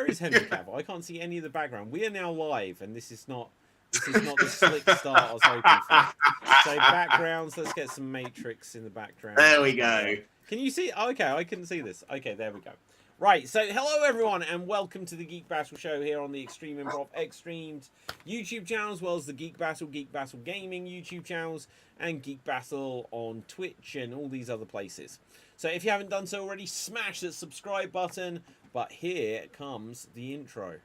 where is Henry Cavill? I can't see any of the background. We are now live, and this is not the slick start I was hoping for. So backgrounds, let's get some Matrix in the background. There we go. Can you see? Oh, okay, I couldn't see this. Okay, there we go. Right, so hello everyone, and welcome to the Geek Battle show here on the Extreme Improv Xstreamed YouTube channel, as well as the Geek Battle Gaming YouTube channels, and Geek Battle on Twitch and all these other places. So if you haven't done so already, smash that subscribe button. But here comes the intro.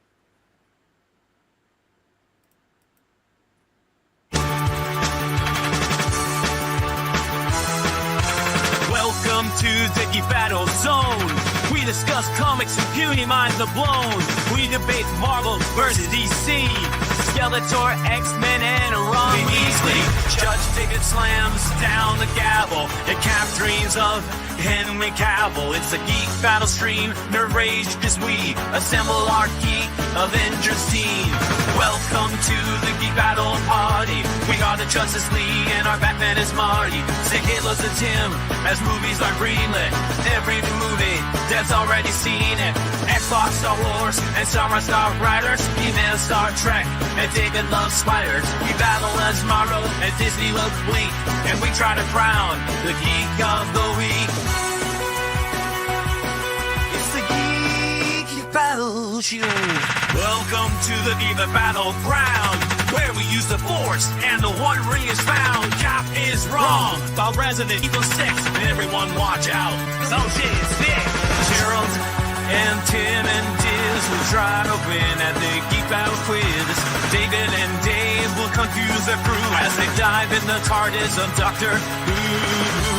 Welcome to the Geek Battle Zone. We discuss comics and puny minds are blown. We debate Marvel versus DC, Skeletor, X-Men, and Ron Weasley. Judge Ticket slams down the gavel. The cap dreams of Henry Cavill. It's a Geek Battle stream. Nerd rage as we assemble our Geek Avengers team. Welcome to the Geek Battle party. We are the Justice League and our Batman is Marty. Say hello to Tim as movies are greenlit. Every new movie, Dev's already seen it. Xbox, Star Wars, and Star Riders. Email Star Trek, and David loves spiders. We battle as Marvel and Disney loves Blink. And we try to crown the Geek of the Week. It's the Geek Battle Show. Welcome to the Geek Battleground, where we use the Force and the One Ring is found. Cap is wrong about Resident Evil 6. Everyone watch out, cause oh shit, it's thick. Gerald and Tim and Diz will try to win at the Geek Battle quiz. David and Dave will confuse their crew as they dive in the TARDIS of Doctor Who.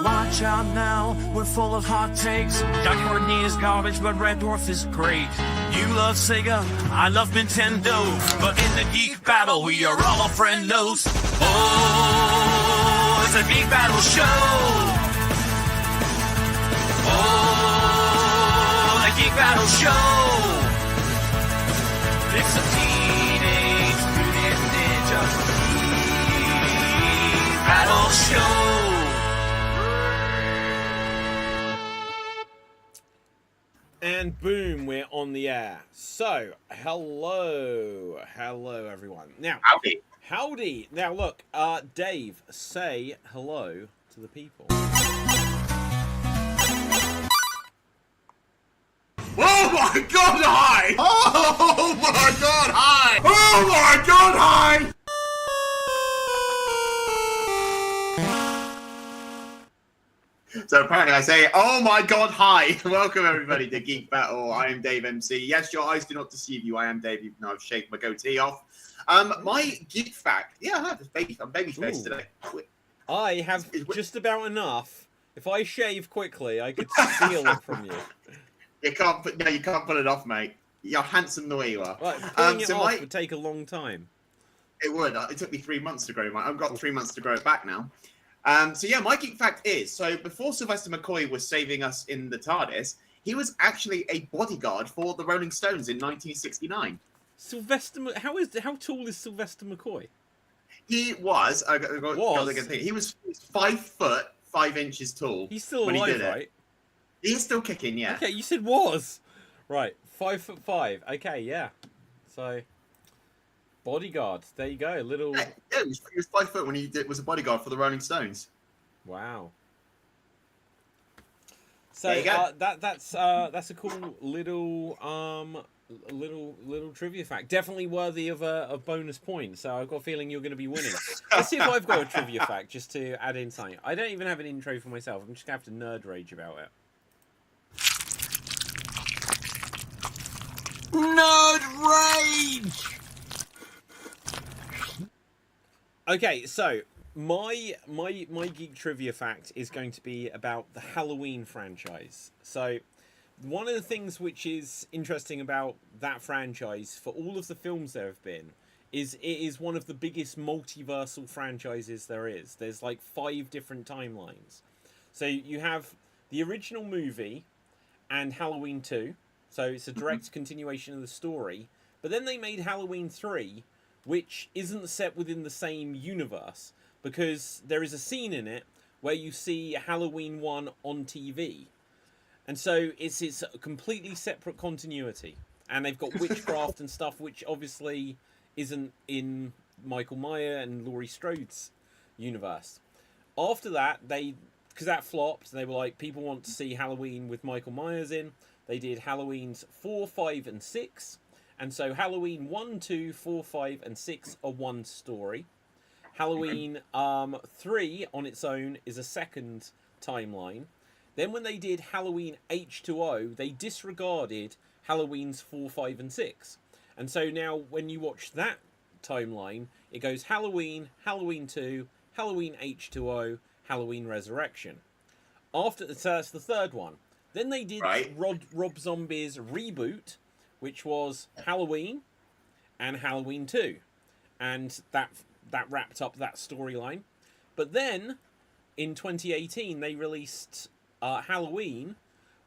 Watch out now, we're full of hot takes. Johnny Courtney is garbage, but Red Dwarf is great. You love Sega, I love Nintendo. But in the Geek Battle, we are all friendos. Oh, it's a Geek Battle show. Oh, the Geek Battle show. It's a Teenage Mutant Ninja Geek Battle show. And boom, we're on the air. So, hello everyone. Now, howdy. Now, look, Dave, say hello to the people. Oh my God, hi! Oh my God, hi! Oh my God, hi! So apparently I say, oh my God, hi! Welcome everybody to Geek Battle. I am Dave MC. Yes, your eyes do not deceive you. I am Dave, even though I've shaved my goatee off. My geek fact, yeah, I have this baby. I'm baby face today. I have just about enough. If I shave quickly, I could steal it from you. You can't put it off, mate. You're handsome the way you are. Right, pulling it off would take a long time. It would. It took me 3 months to grow mine. I've got 3 months to grow it back now. So yeah, my geek fact is, so before Sylvester McCoy was saving us in the TARDIS, he was actually a bodyguard for the Rolling Stones in 1969. How tall is Sylvester McCoy? He was. He was 5 foot 5 inches tall. He's still alive, right? He's still kicking, yeah. Okay, you said was. Right, 5'5". Okay, yeah. So, bodyguard. There you go. Little. Yeah, he was 5 foot when he was a bodyguard for the Rolling Stones. Wow. So that's a cool little trivia fact. Definitely worthy of a bonus point. So I've got a feeling you're going to be winning. Let's see if I've got a trivia fact just to add in something. I don't even have an intro for myself. I'm just going to have to nerd rage about it. Nerd rage. Okay, so my geek trivia fact is going to be about the Halloween franchise. So one of the things which is interesting about that franchise, for all of the films there have been, is it is one of the biggest multiversal franchises there is. There's like 5 different timelines. So you have the original movie and Halloween 2. So it's a direct continuation of the story. But then they made Halloween 3, which isn't set within the same universe, because there is a scene in it where you see Halloween 1 on TV. And so it's a completely separate continuity. And they've got witchcraft and stuff, which obviously isn't in Michael Myers and Laurie Strode's universe. After that, because that flopped, they were like, people want to see Halloween with Michael Myers in. They did Halloweens 4, 5, and 6. And so Halloween 1, 2, 4, 5, and 6 are one story. Halloween 3 on its own is a second timeline. Then when they did Halloween H2O, they disregarded Halloweens 4, 5, and 6. And so now when you watch that timeline, it goes Halloween, Halloween 2, Halloween H2O, Halloween Resurrection. So that's the third one. Then they did Rob Zombie's reboot, which was Halloween and Halloween 2. And that wrapped up that storyline. But then, in 2018, they released Halloween,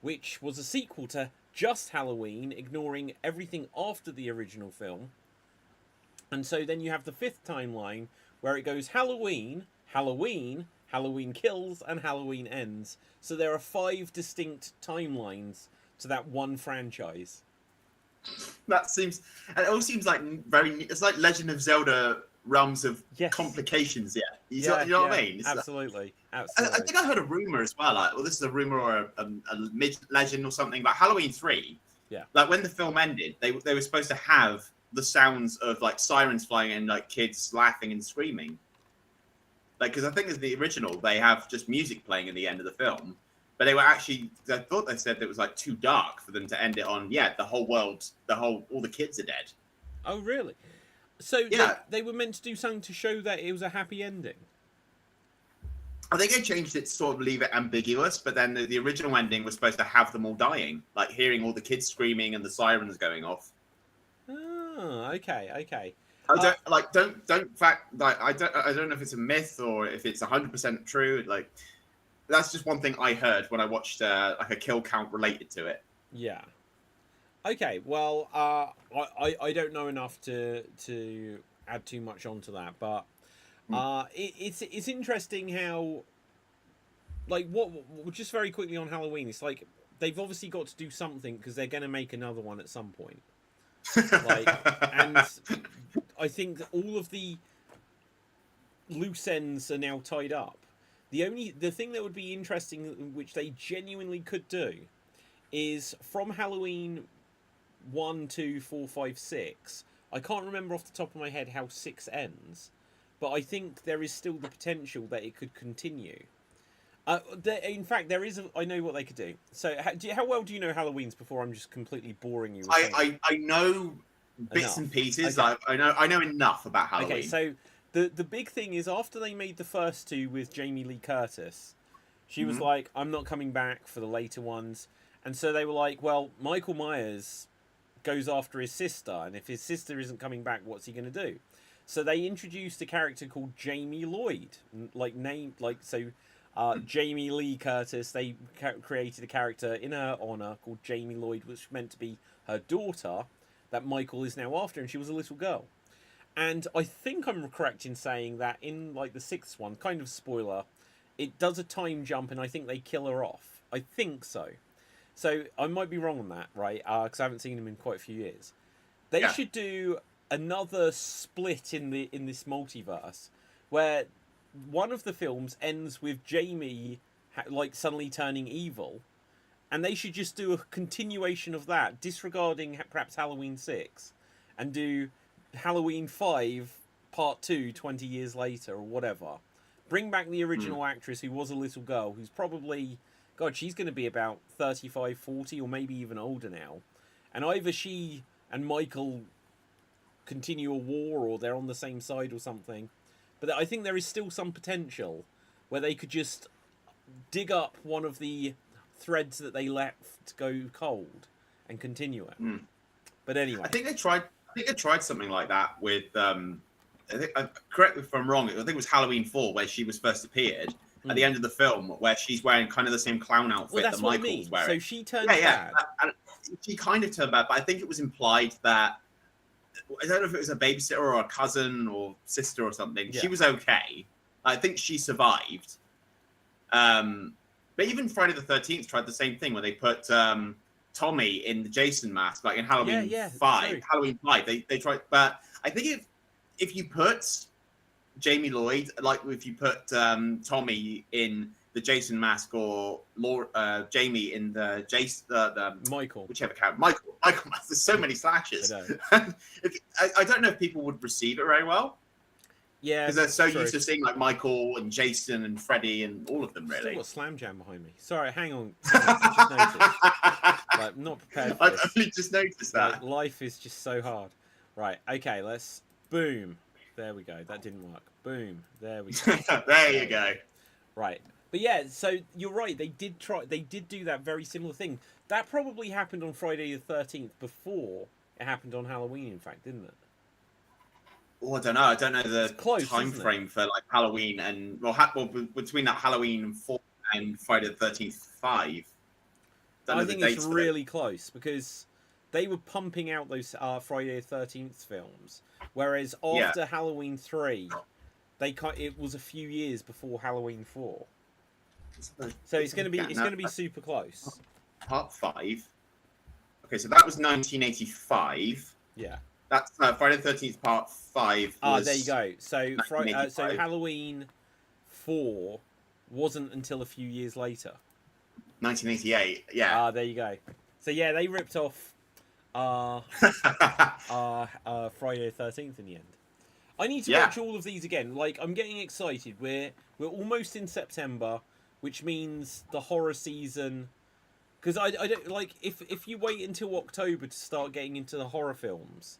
which was a sequel to just Halloween, ignoring everything after the original film. And so then you have the 5th timeline, where it goes Halloween, Halloween, Halloween Kills, and Halloween Ends. So there are 5 distinct timelines to that one franchise. It all seems like it's like Legend of Zelda realms of complications. You know what I mean? Absolutely. I think I heard a rumor as well. Like, well, this is a rumor or a legend or something about Halloween 3. Yeah. Like when the film ended, they were supposed to have the sounds of like sirens flying and like kids laughing and screaming. Like, because I think as the original, they have just music playing at the end of the film. But they were actually, I thought they said it was like too dark for them to end it on. Yeah, the whole world, all the kids are dead. Oh, really? So yeah, they were meant to do something to show that it was a happy ending. I think they changed it to sort of leave it ambiguous, but then the original ending was supposed to have them all dying, like hearing all the kids screaming and the sirens going off. Oh, okay. I don't know if it's a myth or if it's 100% true. Like, that's just one thing I heard when I watched like a kill count related to it. Yeah. Okay. Well, I don't know enough to add too much onto that, but it's interesting how, like, just very quickly on Halloween, it's like they've obviously got to do something because they're going to make another one at some point. Like, and I think that all of the loose ends are now tied up. The thing that would be interesting, which they genuinely could do, is from Halloween 1, 2, 4, 5, 6. I can't remember off the top of my head how 6 ends, but I think there is still the potential that it could continue. In fact, there is. I know what they could do. So, how well do you know Halloween's before I'm just completely boring you? I know bits and pieces. Okay. I know enough about Halloween. Okay, so the big thing is after they made the first 2 with Jamie Lee Curtis, she was like, I'm not coming back for the later ones. And so they were like, well, Michael Myers goes after his sister, and if his sister isn't coming back, what's he going to do? So they introduced a character called Jamie Lloyd, Jamie Lee Curtis. They created a character in her honor called Jamie Lloyd, which was meant to be her daughter that Michael is now after, and she was a little girl. And I think I'm correct in saying that in like the 6th one, kind of spoiler, it does a time jump, and I think they kill her off. I think so. So I might be wrong on that, right? Because I haven't seen him in quite a few years. They should do another split in this multiverse where one of the films ends with Jamie like suddenly turning evil, and they should just do a continuation of that, disregarding perhaps Halloween 6, and do Halloween 5 Part 2 20 years later or whatever. Bring back the original actress who was a little girl, who's probably, God, she's going to be about 35, 40, or maybe even older now. And either she and Michael continue a war, or they're on the same side or something. But I think there is still some potential where they could just dig up one of the threads that they left go cold and continue it. But anyway, I think they tried think I tried something like that with. I think, correct me if I'm wrong. I think it was Halloween 4 where she was first appeared at the end of the film, where she's wearing kind of the same clown outfit that's that what I Michael mean. was wearing. So she turned yeah. bad. And she kind of turned bad, but I think it was implied that I don't know if it was a babysitter or a cousin or sister or something. Yeah. She was okay. I think she survived. But even Friday the 13th tried the same thing when they put Tommy in the Jason mask, like in Halloween 5. True. Halloween 5, they tried. But I think if you put Jamie Lloyd, like if you put Tommy in the Jason mask or Jamie in the Michael, whichever character, Michael mask. There's so many slashes. I don't know if people would receive it very well. Yeah, because they're so used to seeing like Michael and Jason and Freddy and all of them. Really, still got Slam Jam behind me. Sorry, hang on. I just noticed. Like, not prepared for I've this. only just noticed that. Like, life is just so hard. Right, okay, let's boom. There we go. That didn't work. Boom. There we go. There you go. Right. But yeah, so you're right. They did do that very similar thing. That probably happened on Friday the 13th before it happened on Halloween, in fact, didn't it? Oh, I don't know. I don't know the close, time frame for like Halloween and between that Halloween 4 and Friday the 13th 5. I think it's really close because they were pumping out those Friday the 13th films, whereas after Halloween 3, it was a few years before Halloween 4. So it's going to be super close. Part 5. Okay, so that was 1985. Yeah. That's Friday the 13th Part 5. There you go. So so Halloween 4 wasn't until a few years later. 1988. Yeah. There you go. So yeah, they ripped off Friday the 13th in the end. I need to watch all of these again. Like, I'm getting excited. We're almost in September, which means the horror season. Because I don't like if you wait until October to start getting into the horror films,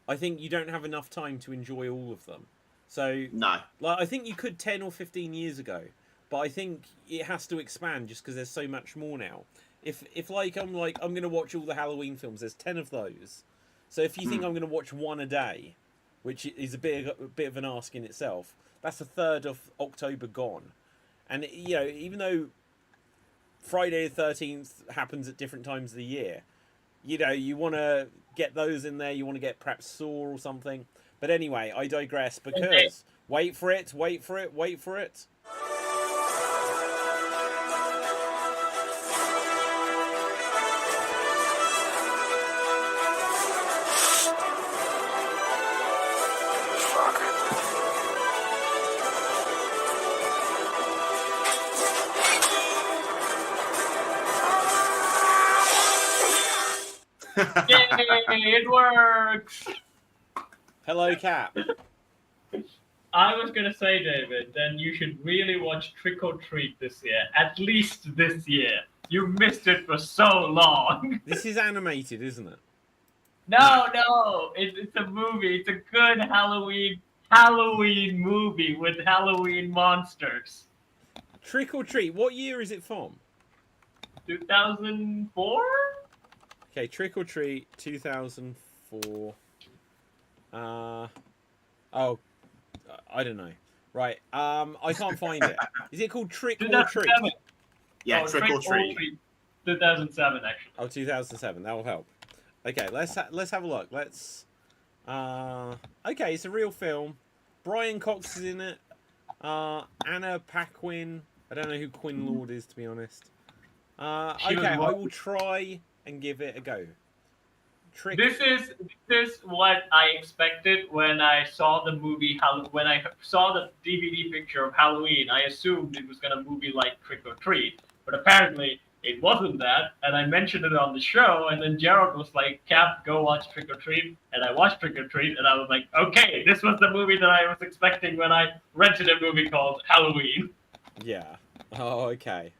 I think you don't have enough time to enjoy all of them. So no, like I think you could 10 or 15 years ago, but I think it has to expand just because there's so much more now. If I'm going to watch all the Halloween films, there's 10 of those. So if you think I'm going to watch one a day, which is a bit of an ask in itself, that's a third of October gone. And you know, even though Friday the 13th happens at different times of the year, you know, you want to get those in there. You want to get perhaps Saw or something. But anyway, I digress because wait for it. Yay, it works! Hello, Cap. I was gonna say, David, then you should really watch Trick or Treat this year. At least this year. You missed it for so long. This is animated, isn't it? No, it's a movie. It's a good Halloween movie with Halloween monsters. Trick or Treat. What year is it from? 2004? Okay, Trick or Treat, 2004. I don't know. Right. I can't find it. Is it called Trick or Treat? Yeah, Trick or Treat. 2007, actually. Oh, 2007. That will help. Okay, let's have a look. Okay, it's a real film. Brian Cox is in it. Anna Paquin. I don't know who Quinn Lord is, to be honest. Okay, I will try and give it a go. This is what I expected when I saw the movie. When I saw the DVD picture of Halloween, I assumed it was gonna movie like Trick or Treat, but apparently it wasn't that. And I mentioned it on the show, and then Gerald was like, "Cap, go watch Trick or Treat," and I watched Trick or Treat, and I was like, "Okay, this was the movie that I was expecting when I rented a movie called Halloween." Yeah. Oh, okay.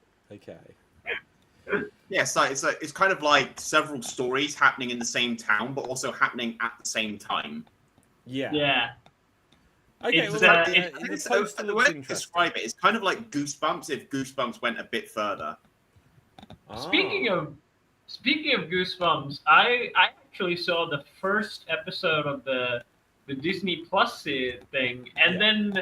Yeah, so it's kind of like several stories happening in the same town, but also happening at the same time. Yeah. Okay, It's, the way I describe it is kind of like Goosebumps if Goosebumps went a bit further. Speaking of Goosebumps, I actually saw the first episode of the Disney Plus thing, and then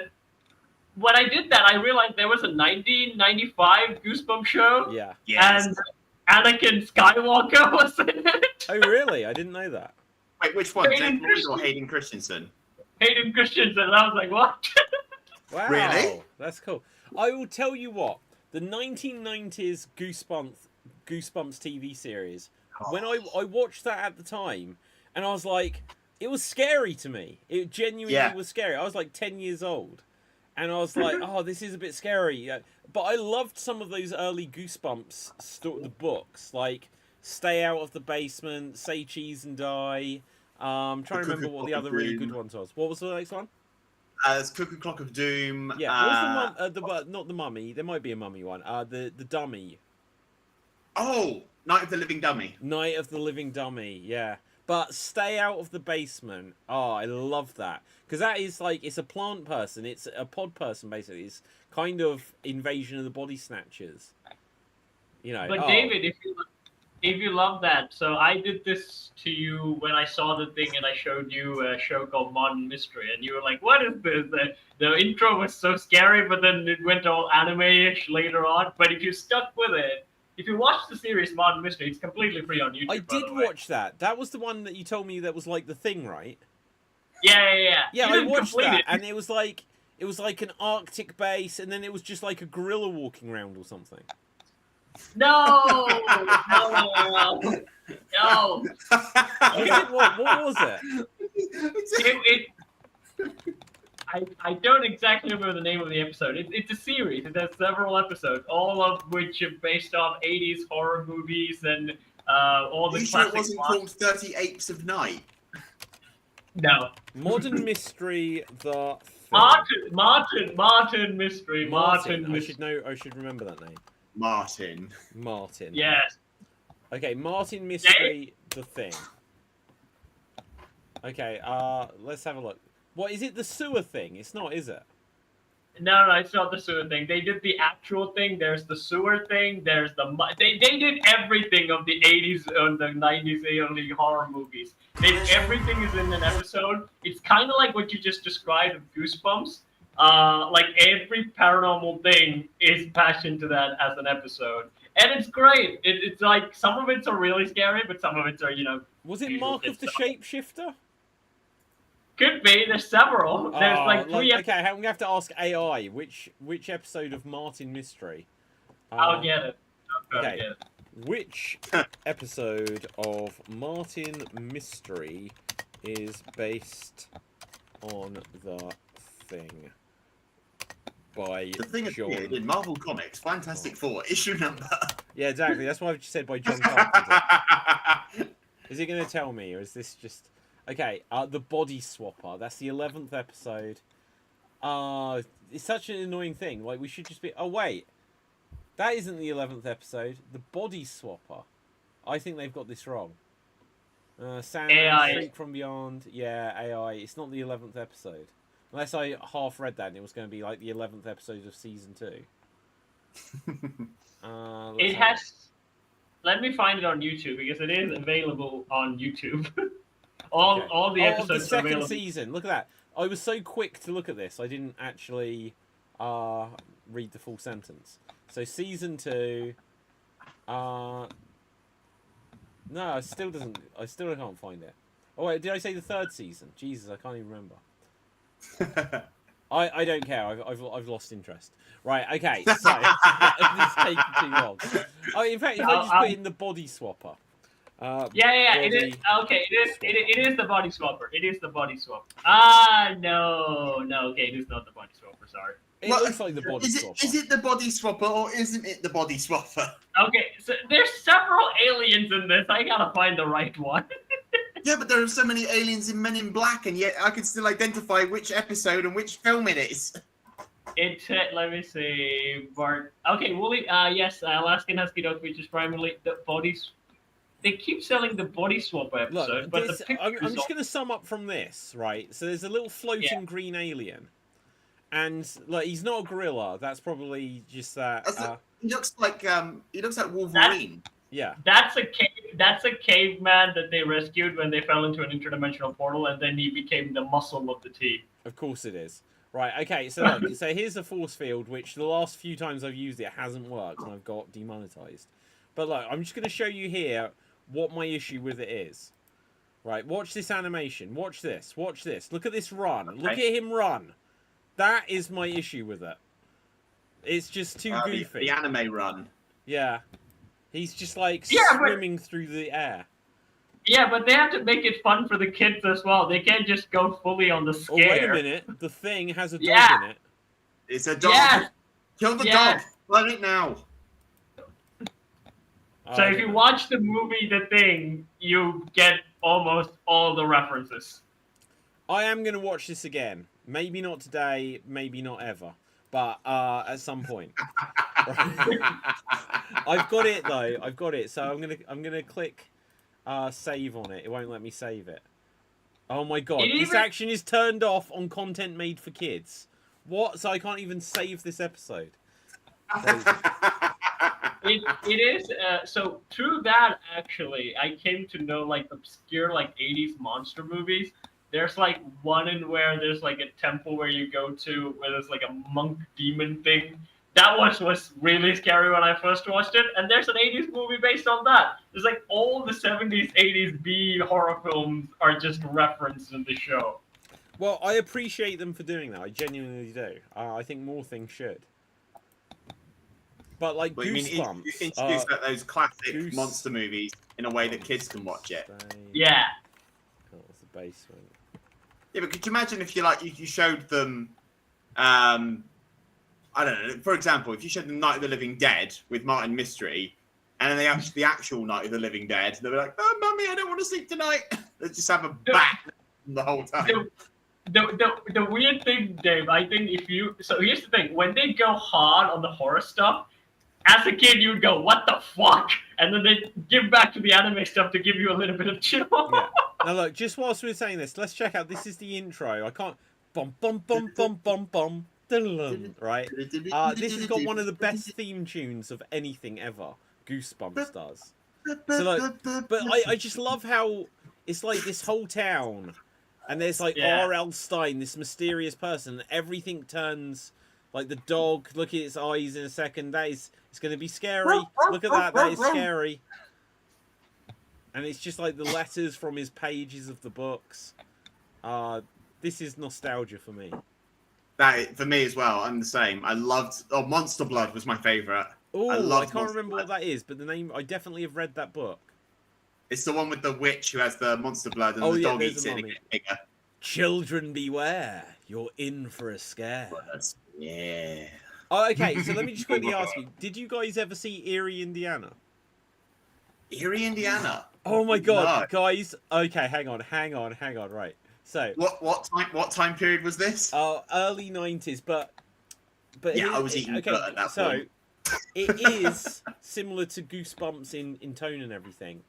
when I did that, I realized there was a 1995 Goosebumps show, Yeah. Yes. and Anakin Skywalker was in it. Oh, really? I didn't know that. Wait, which one? Hayden Jake Lloyd or Christensen. Hayden Christensen? Hayden Christensen, and I was like, what? Wow. Really? That's cool. I will tell you what. The 1990s Goosebumps TV series. When I watched that at the time, and I was like, it was scary to me. It genuinely was scary. I was like 10 years old. And I was like, oh, this is a bit scary. But I loved some of those early Goosebumps the books, like Stay Out of the Basement, Say Cheese and Die. Trying to remember what the other really good ones was. What was the next one? It's Cuckoo Clock of Doom. Yeah, what was not the Mummy. There might be a Mummy one. The Dummy. Oh, Night of the Living Dummy. Night of the Living Dummy, yeah. But Stay Out of the Basement. Oh, I love that. Because that is like, it's a plant person. It's a pod person, basically. It's kind of Invasion of the Body Snatchers. You know. But David, if you love that, so I did this to you when I saw the thing and I showed you a show called Modern Mystery, and you were like, what is this? The intro was so scary, but then it went all anime-ish later on. But if you stuck with it, if you watch the series Modern Mystery, it's completely free on YouTube. I did watch that. That was the one that you told me that was like the thing, right? Yeah. Yeah, You I didn't watched complete that, it. and it was like an Arctic base, and then it was just like a gorilla walking around or something. No. What was it? I don't exactly remember the name of the episode. It's a series. It has several episodes, all of which are based off 80s horror movies and all the Are you sure it classic wasn't called 30 Apes of Night? No. Modern Mystery, the thing. Martin Mystery. Martin I Mystery. should know. I should remember that name. Martin. Yes. Okay, Martin Mystery, the thing. Okay, let's have a look. What is it? The sewer thing? It's not, is it? No, it's not the sewer thing. They did the actual thing. There's the sewer thing. There's the they did everything of the 80s and the 90s only horror movies. Everything is in an episode. It's kind of like what you just described of Goosebumps. Like every paranormal thing is patched into that as an episode, and it's great. It's like some of it's are really scary, but some of it's are Was it Mark of the Shapeshifter? Could be. There's several. There's like three. Okay, I'm gonna have to ask AI which episode of Martin Mystery. I'll get it. Okay. Get it. Which episode of Martin Mystery is based on the thing? By The Thing John. appeared in Marvel Comics, Fantastic Four, issue number. Yeah, exactly. That's why I've just said by John Carpenter. Is it going to tell me, or is this just... Okay, The Body Swapper. That's the 11th episode. It's such an annoying thing. Like, we should just be... Oh, wait. That isn't the 11th episode. The Body Swapper. I think they've got this wrong. Sandman, AI. Freak from Beyond. Yeah, AI. It's not the 11th episode. Unless I half read that and it was going to be like the 11th episode of season 2. It has... Let me find it on YouTube, because it is available on YouTube. All the episodes the second are available. season. Look at that. I was so quick to look at this, I didn't actually read the full sentence. So season 2. No, I still can't find it. Oh wait, did I say the 3rd season? Jesus, I can't even remember. I don't care. I've lost interest. Right. Okay. So it's taking too long. Oh, in fact, if I just put in the Body Swapper. It is okay. It is the Body Swapper. It is the Body Swapper. No. Okay, it is not the Body Swapper. Sorry. It looks like the Body Swapper. Is it the Body Swapper or isn't it the Body Swapper? Okay, so there's several aliens in this. I gotta find the right one. Yeah, but there are so many aliens in Men in Black, and yet I can still identify which episode and which film it is. Let me see, Bart. Okay, Wooly. Yes, Alaskan Husky Dog, which is primarily the bodies. They keep selling the Body Swap episode, Look, but this, I'm just going to sum up from this, right? So there's a little floating green alien, and like he's not a gorilla. That's probably just that. He looks like Wolverine. Yeah. That's a cave. that's a caveman that they rescued when they fell into an interdimensional portal, and then he became the muscle of the team. Of course it is. Right, okay, so look, so here's a force field, which the last few times I've used it hasn't worked, and I've got demonetized. But look, I'm just going to show you here what my issue with it is. Right, watch this animation. Watch this. Watch this. Look at this run. Okay. Look at him run. That is my issue with it. It's just too goofy. The anime run. Yeah. He's just like swimming through the air. Yeah, but they have to make it fun for the kids as well. They can't just go fully on the scare. Oh, wait a minute. The Thing has a dog in it. It's a dog. Yeah. Kill the dog. Let it now. So if you watch the movie The Thing, you get almost all the references. I am going to watch this again. Maybe not today, maybe not ever. But at some point. I've got it though. I've got it. So I'm gonna click save on it. It won't let me save it. Oh my god. This action is turned off on content made for kids. What? So I can't even save this episode. It is so through that actually I came to know like obscure like 80s monster movies. There's like one in where there's like a temple where you go to where there's like a monk demon thing. That was really scary when I first watched it. And there's an 80s movie based on that. There's like all the 70s, 80s B horror films are just referenced in the show. Well, I appreciate them for doing that. I genuinely do. I think more things should. But like Goosebumps. You introduce those classic monster movies in a way that kids can watch it. Yeah. Oh, it's the basement. Yeah, but could you imagine if you showed them, I don't know, for example, if you showed them Night of the Living Dead with Martin Mystery, and then the actual Night of the Living Dead, they'll be like, "Oh, mummy, I don't want to sleep tonight." They just have a bat the whole time. The weird thing, Dave, I think so here's the thing, when they go hard on the horror stuff, as a kid you would go, "What the fuck?" And then they give back to the anime stuff to give you a little bit of chill. Yeah. Now look, just whilst we're saying this, let's check out. This is the intro. I can't. Bum bum bum bum bum bum. Right. This has got one of the best theme tunes of anything ever. Goosebumps does. So like, but I just love how it's like this whole town, and there's like R.L. Stein, this mysterious person. Everything turns like the dog. Look at its eyes in a second. It's going to be scary. Look at that. That is scary. And it's just like the letters from his pages of the books. This is nostalgia for me. That for me as well. I'm the same. I loved. Oh, Monster Blood was my favorite. Oh, I can't remember what that is, but the name. I definitely have read that book. It's the one with the witch who has the monster blood and the dog eats it and it gets bigger. Children beware! You're in for a scare. Yeah. Oh, okay. So let me just quickly ask you: did you guys ever see Erie, Indiana? Erie, Indiana. Oh my god, no. Guys! Okay, hang on. Right. So what time period was this? Early 90s, but yeah, I was eating butt at that point. It is similar to Goosebumps in tone and everything.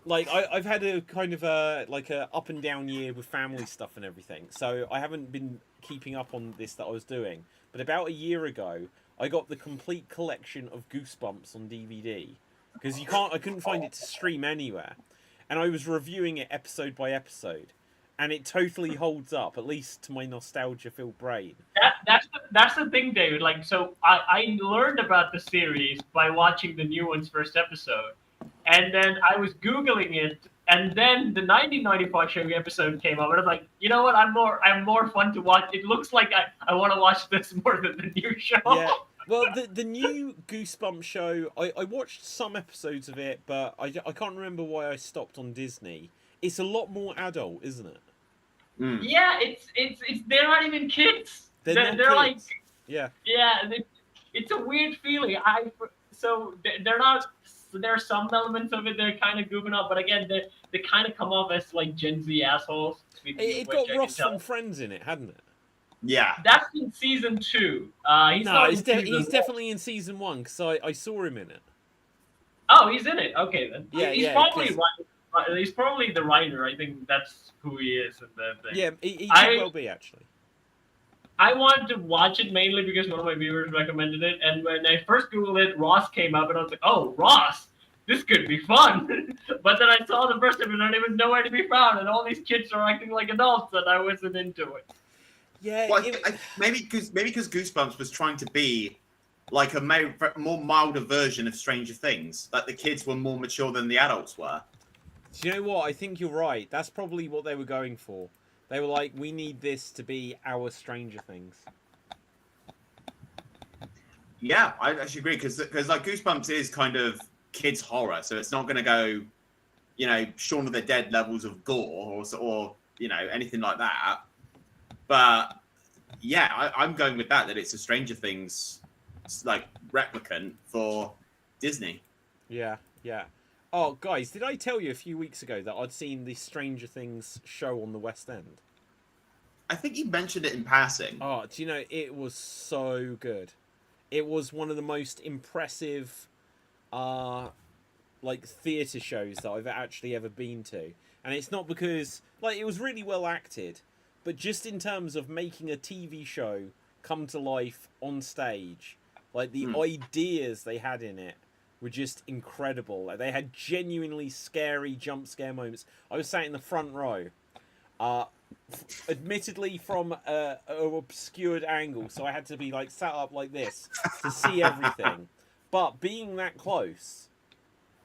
Like I've had a kind of a up and down year with family stuff and everything, so I haven't been keeping up on this that I was doing. But about a year ago, I got the complete collection of Goosebumps on DVD because I couldn't find it to stream anywhere. And I was reviewing it episode by episode, and it totally holds up, at least to my nostalgia-filled brain. That's the thing, David. Like, so I learned about the series by watching the new one's first episode, and then I was Googling it, and then the 1995 show episode came up, and I was like, you know what? I'm more fun to watch. It looks like I want to watch this more than the new show. Yeah. Well, the new Goosebumps show, I watched some episodes of it, but I can't remember why I stopped on Disney. It's a lot more adult, isn't it? Mm. Yeah, it's they're not even kids. They're kids. like yeah. It's a weird feeling. They're not. There are some elements of it they're kind of goofing up, but again, they kind of come off as like Gen Z assholes. It got Ross from Friends in it, hadn't it? Yeah, that's in season 2. He's definitely in season 1 because I saw him in it. Oh, he's in it. Okay then. Yeah, he's probably the writer. I think that's who he is in the thing. Yeah, he could well be actually. I wanted to watch it mainly because one of my viewers recommended it, and when I first Googled it, Ross came up, and I was like, "Oh, Ross!" this could be fun. But then I saw the first episode and it was nowhere to be found, and all these kids are acting like adults, and I wasn't into it. Yeah, Well, maybe because Goosebumps was trying to be like a more milder version of Stranger Things. Like the kids were more mature than the adults were. do you know what? I think you're right. That's probably what they were going for. They were like, we need this to be our Stranger Things. Yeah, I actually agree because like Goosebumps is kind of kids horror, so it's not going to go, you know, Shaun of the Dead levels of gore or you know anything like that. But yeah, I'm going with that it's a Stranger Things like replicant for Disney. Yeah, yeah. Oh, guys, did I tell you a few weeks ago that I'd seen the Stranger Things show on the West End? I think you mentioned it in passing. Oh, do you know, it was so good. It was one of the most impressive, like, theatre shows that I've actually ever been to. And it's not because, like, it was really well acted, but just in terms of making a TV show come to life on stage, like, the ideas they had in it were just incredible. Like, they had genuinely scary jump scare moments. I was sat in the front row, admittedly from an obscured angle, so I had to be like sat up like this to see everything. But being that close,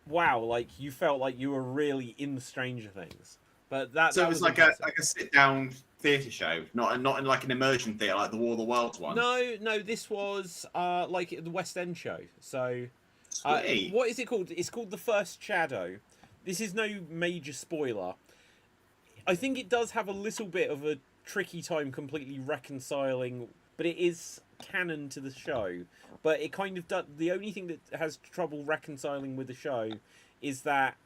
wow, like you felt like you were really in Stranger Things. But that So that it was was like a sit down theatre show, not in like an immersion theatre like the War of the Worlds one. No, this was like the West End show. So Sweet. what is it called? It's called The First Shadow. This is no major spoiler. I think it does have a little bit of a tricky time completely reconciling, but it is canon to the show. But it kind of does. The only thing that has trouble reconciling with the show is that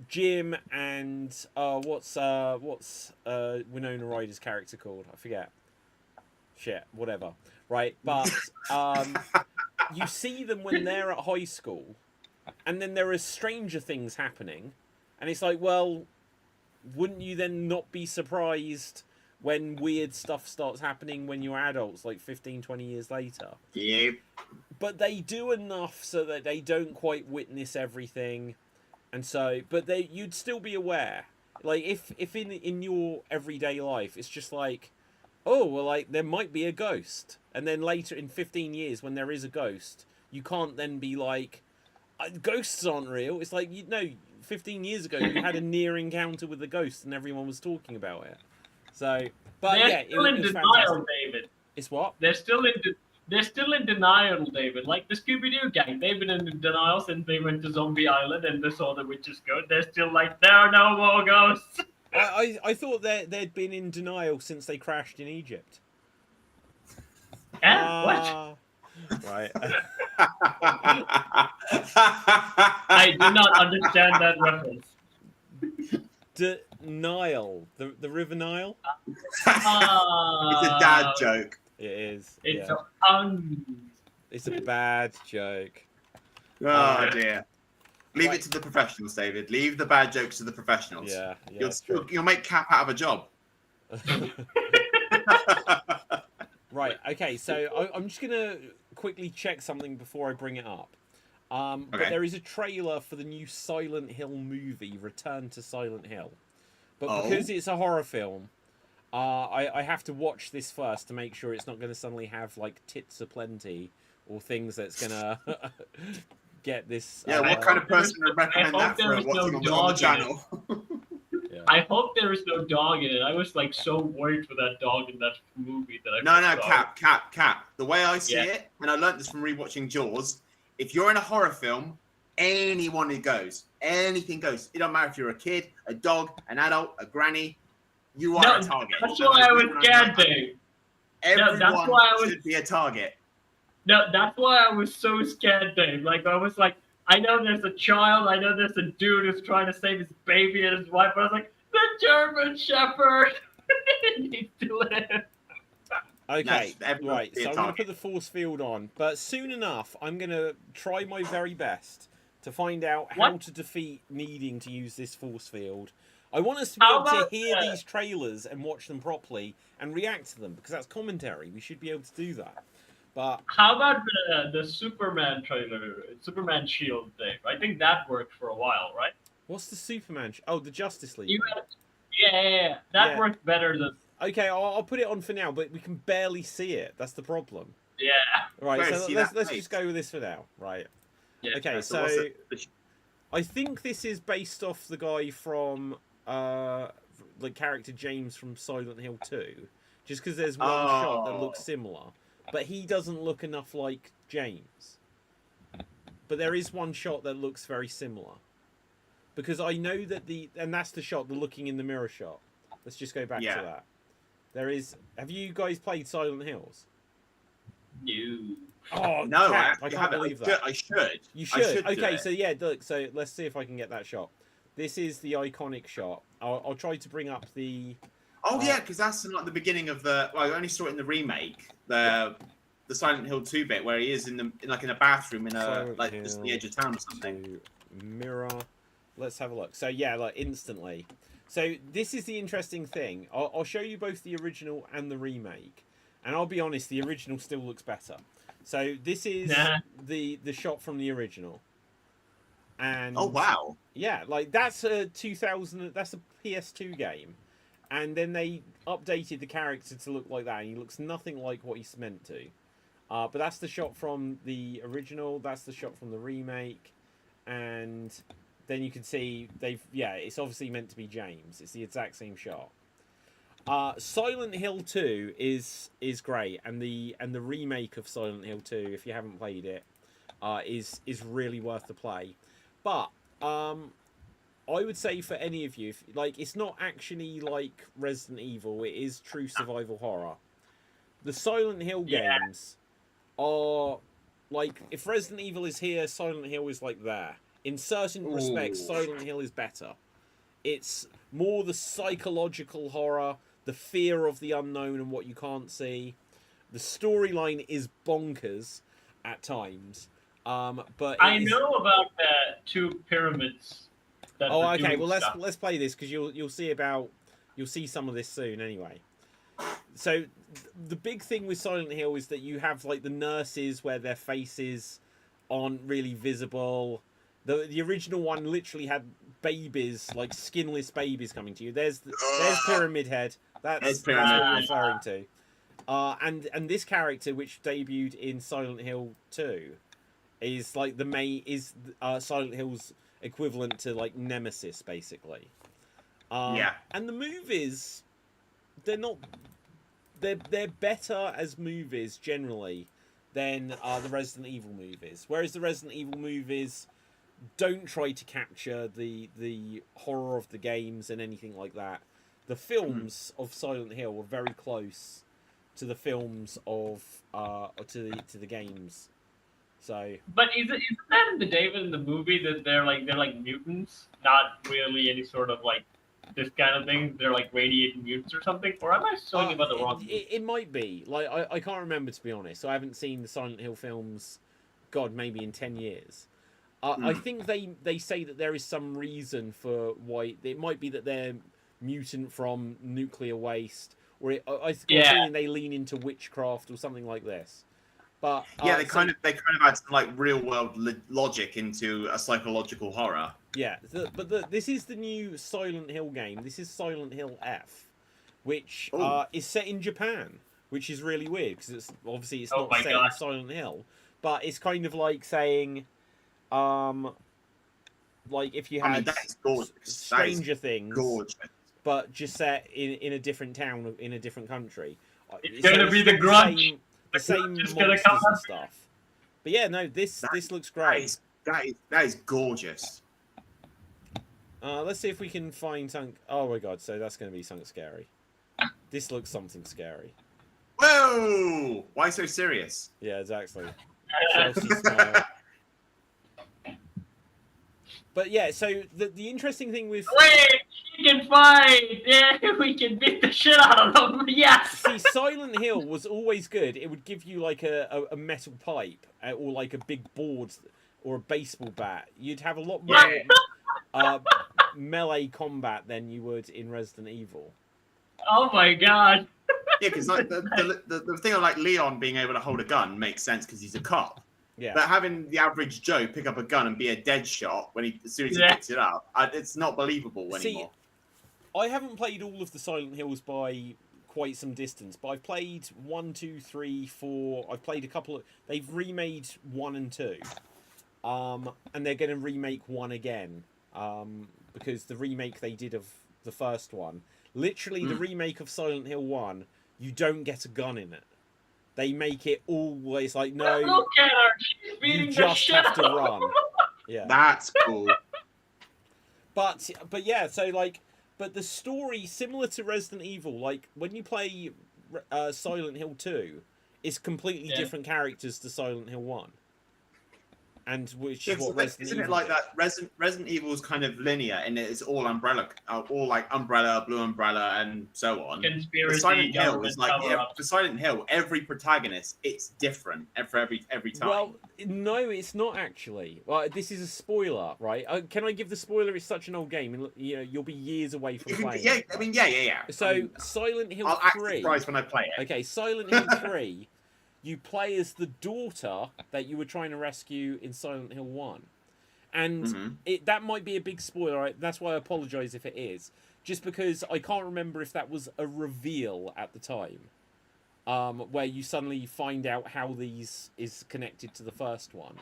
Jim and what's Winona Ryder's character called? I forget. Shit, whatever. Right, but you see them when they're at high school, and then there are Stranger Things happening, and it's like, well, wouldn't you then not be surprised when weird stuff starts happening when you're adults, like 15, 20 years later? Yep. But they do enough so that they don't quite witness everything, and so, but you'd still be aware. Like, if in your everyday life, it's just like, oh, well, like, there might be a ghost. And then later, in 15 years, when there is a ghost, you can't then be like, ghosts aren't real. It's like, 15 years ago, you had a near encounter with a ghost and everyone was talking about it. So, but They're yeah, still it in was denial, fantastic. David. It's what? They're still in denial, David. Like the Scooby-Doo gang, they've been in denial since they went to Zombie Island and they saw the witches go. They're still like, there are no more ghosts. I thought they'd been in denial since they crashed in Egypt. What? Right. I do not understand that reference. Nile, the River Nile. It's a dad joke. It is. It's yeah. It's a bad joke. Oh dear. Leave it to the professionals, David. Leave the bad jokes to the professionals. Yeah. You'll make Cap out of a job. Right. Okay. So I'm just gonna quickly check something before I bring it up. But there is a trailer for the new Silent Hill movie, Return to Silent Hill. But because it's a horror film, I have to watch this first to make sure it's not going to suddenly have like tits aplenty or things that's going to get this. Yeah, what kind of person would recommend that for watching on the channel? Yeah. I hope there is no dog in it. I was like so worried for that dog in that movie that I. No, Cap. The way I see it, and I learned this from rewatching Jaws. If you're in a horror film, anyone who goes, anything goes. It don't matter if you're a kid, a dog, an adult, a granny. You are a target. That's why I was scared, Dave. Everyone should be a target. No, that's why I was so scared, Dave. Like, I was like, I know there's a child, I know there's a dude who's trying to save his baby and his wife, but I was like, the German Shepherd needs to live. Okay, right, so I'm going to put the force field on, but soon enough, I'm going to try my very best to find out how to defeat needing to use this force field. I want us to be able to hear these trailers and watch them properly and react to them, because that's commentary. We should be able to do that. But how about the Superman trailer, Superman Shield thing? I think that worked for a while, right? what's the Superman? Oh, the Justice League. You one. had, yeah. That Yeah. worked better than. Okay, I'll put it on for now, but we can barely see it. That's the problem. Yeah. Right, Where so is he let's that just go with this for now. Right. Yeah. Okay, what's so it? I think this is based off the guy from the character James from Silent Hill 2. Just because there's one shot that looks similar, but he doesn't look enough like James. But there is one shot that looks very similar. Because I know that and that's the shot, the looking in the mirror shot. Let's just go back to that. There is. Have you guys played Silent Hills? No. Oh No, crap, I I can't believe that. I should. You I should. do Okay, it. so yeah, look. So let's see if I can get that shot. This is the iconic shot. I'll try to bring up the. Oh yeah, because that's like the beginning of the. Well, I only saw it in the remake, the Silent Hill 2 bit where he is in a bathroom in a Silent like Hill just on the edge of town or something. Mirror. Let's have a look. So yeah, like instantly. So this is the interesting thing. I'll show you both the original and the remake, and I'll be honest, the original still looks better. So this is the shot from the original. And Oh wow! yeah, like that's a 2000. That's a PS2 game, and then they updated the character to look like that, and he looks nothing like what he's meant to. But that's the shot from the original. That's the shot from the remake, and then you can see it's obviously meant to be James. It's the exact same shot. Silent Hill 2 is great, and the remake of Silent Hill 2, if you haven't played it, is really worth the play. But I would say for any of you, it's not actually like Resident Evil. It is true survival horror. The Silent Hill games are like, if Resident Evil is here, Silent Hill is like there. In certain respects, Silent Hill is better. It's more the psychological horror, the fear of the unknown and what you can't see. The storyline is bonkers at times. But I know about the two pyramids. That okay. Well, stuff. let's play this because you'll see some of this soon anyway. So the big thing with Silent Hill is that you have like the nurses where their faces aren't really visible. The original one literally had babies, like skinless babies, coming to you. There's Pyramid Head. That's what I'm referring to. And this character, which debuted in Silent Hill 2, is like Silent Hill's equivalent to like Nemesis, basically. And the movies, they're better as movies generally than the Resident Evil movies. Whereas the Resident Evil movies don't try to capture the horror of the games and anything like that. The films of Silent Hill were very close to the films of to the games. So, but isn't that in the David in the movie that they're like mutants, not really any sort of like this kind of thing? They're like radiating mutants or something, or am I talking about the wrong movie? It might be. Like I can't remember, to be honest. I haven't seen the Silent Hill films, God, maybe in 10 years. I think they say that there is some reason for why it might be that they're mutant from nuclear waste, or I think they lean into witchcraft or something like this. But they kind of add some like real world logic into a psychological horror. Yeah, but this is the new Silent Hill game. This is Silent Hill F, which is set in Japan, which is really weird because it's obviously not set in Silent Hill, but it's kind of like saying, like if you had Stranger Things, but just set in a different town in a different country. It's gonna be the Grudge. The same monsters and stuff. But yeah, no, this looks great. That is gorgeous. Let's see if we can find something. Oh my god, so that's going to be something scary. This looks something scary. Whoa! Why so serious? Yeah, exactly. Chelsea smile. But yeah, so the interesting thing with... Wait, she can fight! Yeah, we can beat the shit out of them! Yes! See, Silent Hill was always good. It would give you like a metal pipe or like a big board or a baseball bat. You'd have a lot more melee combat than you would in Resident Evil. Oh my god! Yeah, because like the thing of like Leon being able to hold a gun makes sense because he's a cop. Yeah. But having the average Joe pick up a gun and be a dead shot as soon as he picks it up, it's not believable anymore. I haven't played all of the Silent Hills by quite some distance, but I've played 1, 2, 3, 4. I've played a couple of. They've remade 1 and 2, and they're going to remake 1 again, because the remake they did of the first one, literally the remake of Silent Hill 1, you don't get a gun in it. They make it always like, no, Look at her. She's beating you the just shit have to out of run. him. Yeah. That's cool. But yeah, so like, but the story similar to Resident Evil, like when you play Silent Hill 2, it's completely different characters to Silent Hill 1. And which is what Resident isn't Evil it like that? Resident Evil's kind of linear, and it's all umbrella, all like Umbrella, Blue Umbrella, and so on. Conspiracy. For Silent Hill is like cover-up. for Silent Hill, every protagonist it's different for every time. Well, no, it's not actually. Well, this is a spoiler, right? Can I give the spoiler? It's such an old game, and you know you'll be years away from playing. Yeah, it, I mean, yeah. So Silent Hill I'll act 3. surprised when I play it. Okay, Silent Hill 3. You play as the daughter that you were trying to rescue in Silent Hill 1. And that might be a big spoiler. Right? That's why I apologise if it is. Just because I can't remember if that was a reveal at the time. Where you suddenly find out how these is connected to the first one.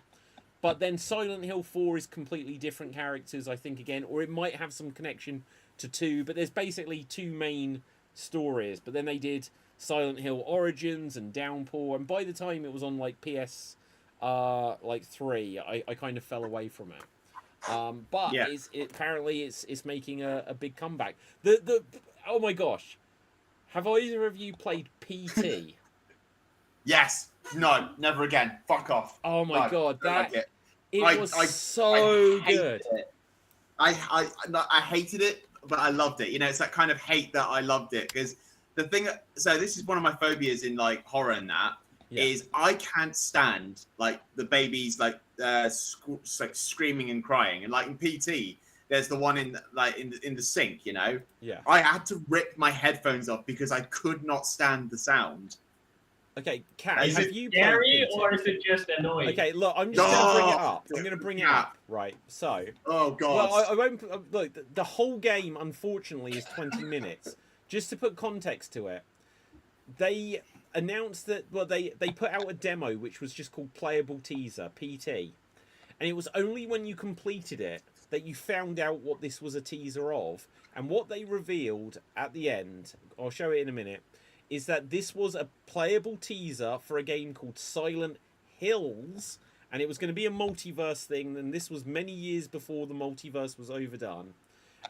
But then Silent Hill 4 is completely different characters, I think, again. Or it might have some connection to 2. But there's basically 2 main stories. But then they did Silent Hill Origins and Downpour, and by the time it was on like PS 3, I kind of fell away from it. But apparently it's making a big comeback. Oh my gosh, have either of you played PT? Yes. No. Never again. Fuck off. Oh my god, that it was so good. It. I hated it, but I loved it. You know, it's that kind of hate that I loved it because. The thing, so this is one of my phobias in like horror and that is I can't stand like the babies like screaming and crying, and like in PT there's the one in the sink, you know. Yeah. I had to rip my headphones off because I could not stand the sound. Okay, Kat, is it scary or is it just annoying? Okay, look, I'm just going to bring it up. I'm going to bring it up, right? So. Oh god. Well, I won't. Look, the whole game unfortunately is 20 minutes. Just to put context to it, they announced that, well, they put out a demo which was just called Playable Teaser, PT. And it was only when you completed it that you found out what this was a teaser of. And what they revealed at the end, I'll show it in a minute, is that this was a playable teaser for a game called Silent Hills. And it was going to be a multiverse thing, and this was many years before the multiverse was overdone.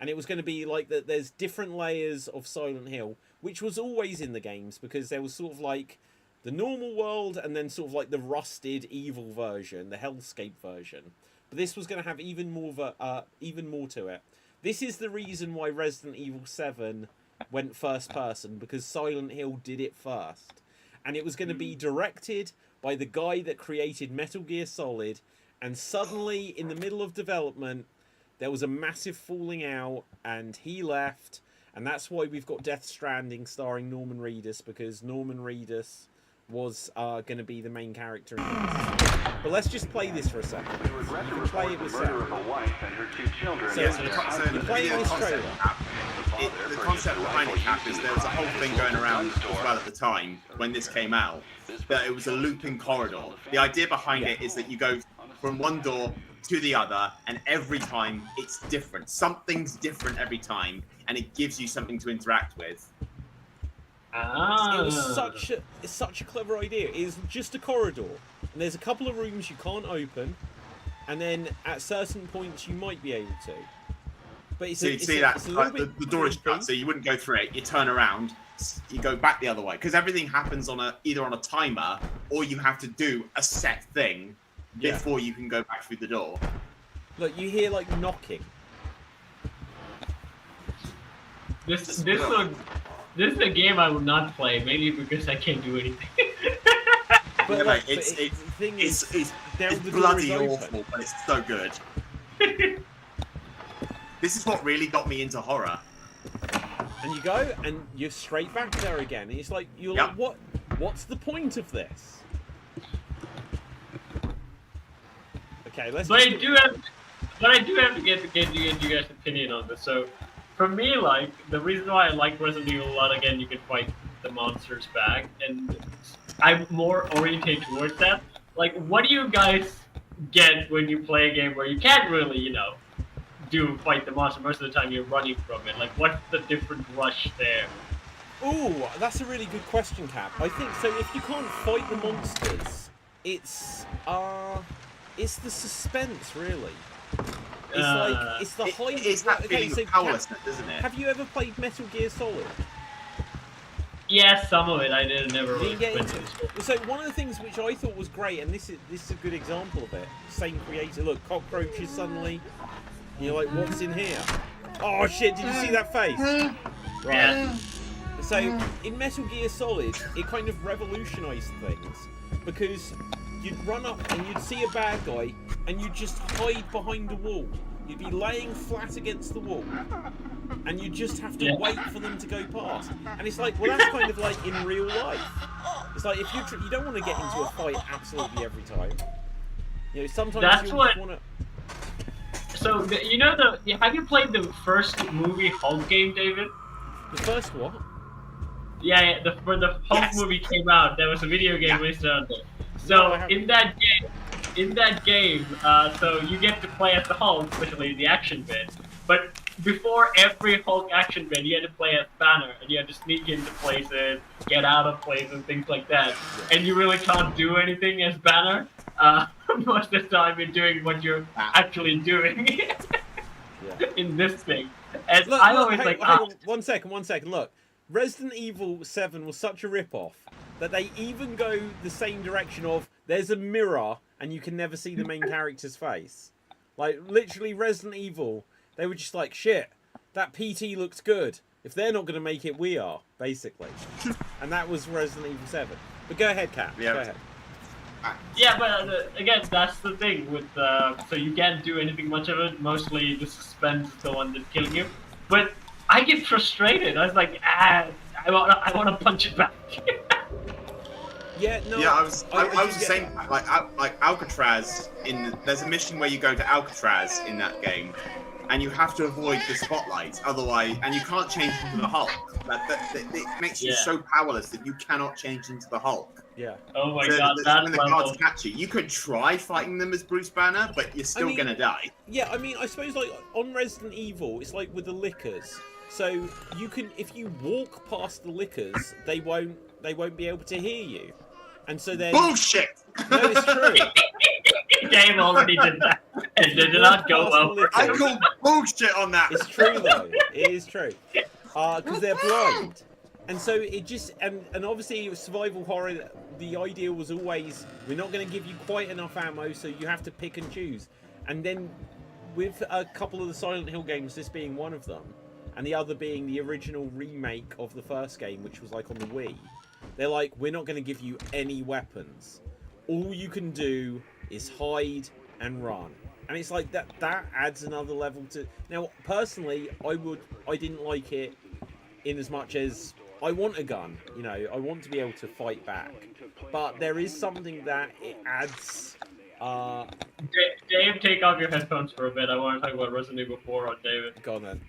And it was going to be like that. There's different layers of Silent Hill, which was always in the games because there was sort of like the normal world and then sort of like the rusted evil version, the hellscape version. But this was going to have even more to it. This is the reason why Resident Evil 7 went first person, because Silent Hill did it first, and it was going to be directed by the guy that created Metal Gear Solid. And suddenly, in the middle of development, there was a massive falling out, and he left, and that's why we've got Death Stranding starring Norman Reedus, because Norman Reedus was going to be the main character in this. But let's just play this for a second. You can play it with sound. So you're playing this trailer. The concept behind it, Cap, is there was a whole thing going around as well at the time when this came out, that it was a looping corridor. The idea behind it is that you go from one door to the other, and every time it's different. Something's different every time, and it gives you something to interact with. It was such a clever idea. It is just a corridor, and there's a couple of rooms you can't open, and then at certain points you might be able to. But it's the door is shut, so you wouldn't go through it. You turn around, you go back the other way, because everything happens either on a timer, or you have to do a set thing before you can go back through the door. Look, you hear like knocking. This is a game I would not play, mainly because I can't do anything. But it's bloody awful, but it's so good. This is what really got me into horror. and you go, and you're straight back there again. And it's like you're like, what's the point of this? Okay, let's. But I do have to get you guys' opinion on this. So, for me, like the reason why I like Resident Evil a lot, again, you can fight the monsters back, and I'm more oriented towards that. Like, what do you guys get when you play a game where you can't really, you know, fight the monster? Most of the time you're running from it. Like, what's the different rush there? Ooh, that's a really good question, Cap. I think so. If you can't fight the monsters, it's the suspense, really. It's the high. It's that feeling of powerlessness, isn't it? Have you ever played Metal Gear Solid? Yeah, some of it I did never really. So one of the things which I thought was great, and this is a good example of it. Same creator. Look, cockroaches suddenly. You're like, what's in here? Oh shit! Did you see that face? Right. Yeah. So in Metal Gear Solid, it kind of revolutionised things because you'd run up and you'd see a bad guy and you'd just hide behind a wall. You'd be laying flat against the wall and you just have to wait for them to go past. And it's like, well, that's kind of like in real life. It's like if you don't want to get into a fight absolutely every time. You know, sometimes you want to. So you know have you played the first movie Hulk game, David? The first what? Yeah, when the Hulk movie came out, there was a video game based on it. So in that game, so you get to play as the Hulk, especially the action bit. But before every Hulk action bit, you had to play as Banner, and you had to sneak into places, get out of places, and things like that. And you really can't do anything as Banner. Most of the time, you're doing what you're actually doing in this thing. And Look, I always hang on, one second. Look, Resident Evil 7 was such a rip-off that they even go the same direction of there's a mirror and you can never see the main character's face. Like, literally, Resident Evil, they were just like, shit, that PT looks good. If they're not going to make it, we are, basically. And that was Resident Evil 7. But go ahead, Kat. Yeah. Go ahead. Yeah, but again, that's the thing with so you can't do anything much of it. Mostly the suspense is the one that's killing you. But I get frustrated. I was like, I want to punch it back. Yeah, no. Yeah, I was the same. Like Alcatraz. There's a mission where you go to Alcatraz in that game, and you have to avoid the spotlight. Otherwise, and you can't change into the Hulk. It makes you so powerless that you cannot change into the Hulk. Yeah. Oh my god, that when the guards catch you, you could try fighting them as Bruce Banner, but you're still gonna die. Yeah, I mean, I suppose like on Resident Evil, it's like with the lickers. So you can, if you walk past the lickers, they won't be able to hear you, and so then bullshit. No, it's true. Game already did that. It did not go well. I call bullshit on that. It's true though. It is true. Because they're blind. And so it just, and obviously survival horror, the idea was always, we're not going to give you quite enough ammo, so you have to pick and choose. And then with a couple of the Silent Hill games, this being one of them, and the other being the original remake of the first game, which was like on the Wii, they're like, we're not going to give you any weapons. All you can do is hide and run. And it's like that adds another level to... Now, personally, I didn't like it in as much as I want a gun, you know, I want to be able to fight back. But there is something that it adds... Dave, take off your headphones for a bit. I want to talk about Resident Evil 4 on David. Go on then.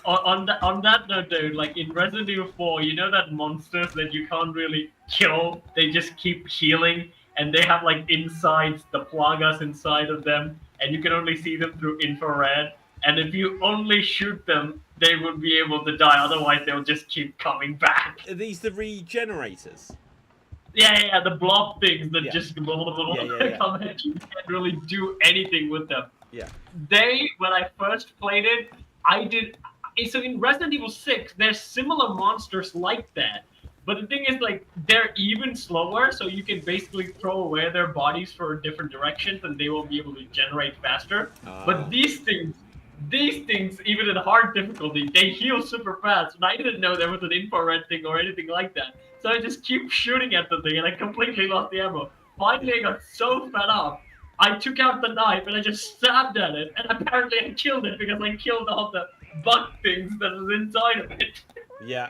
On that note, dude, like in Resident Evil 4, you know that monsters that you can't really kill, they just keep healing, and they have like insides, the plagas inside of them, and you can only see them through infrared. And if you only shoot them, they will be able to die. Otherwise, they'll just keep coming back. Are these the regenerators? Yeah, the blob things that just come at you. You can't really do anything with them. Yeah. When I first played it, so in Resident Evil 6, there's similar monsters like that. But the thing is, like, they're even slower, so you can basically throw away their bodies for different directions, and they won't be able to generate faster. But these things, even in hard difficulty, they heal super fast. And I didn't know there was an infrared thing or anything like that. So I just keep shooting at the thing, and I completely lost the ammo. Finally, I got so fed up, I took out the knife, and I just stabbed at it. And apparently I killed it, because I killed all the bug things that was inside of it. Yeah.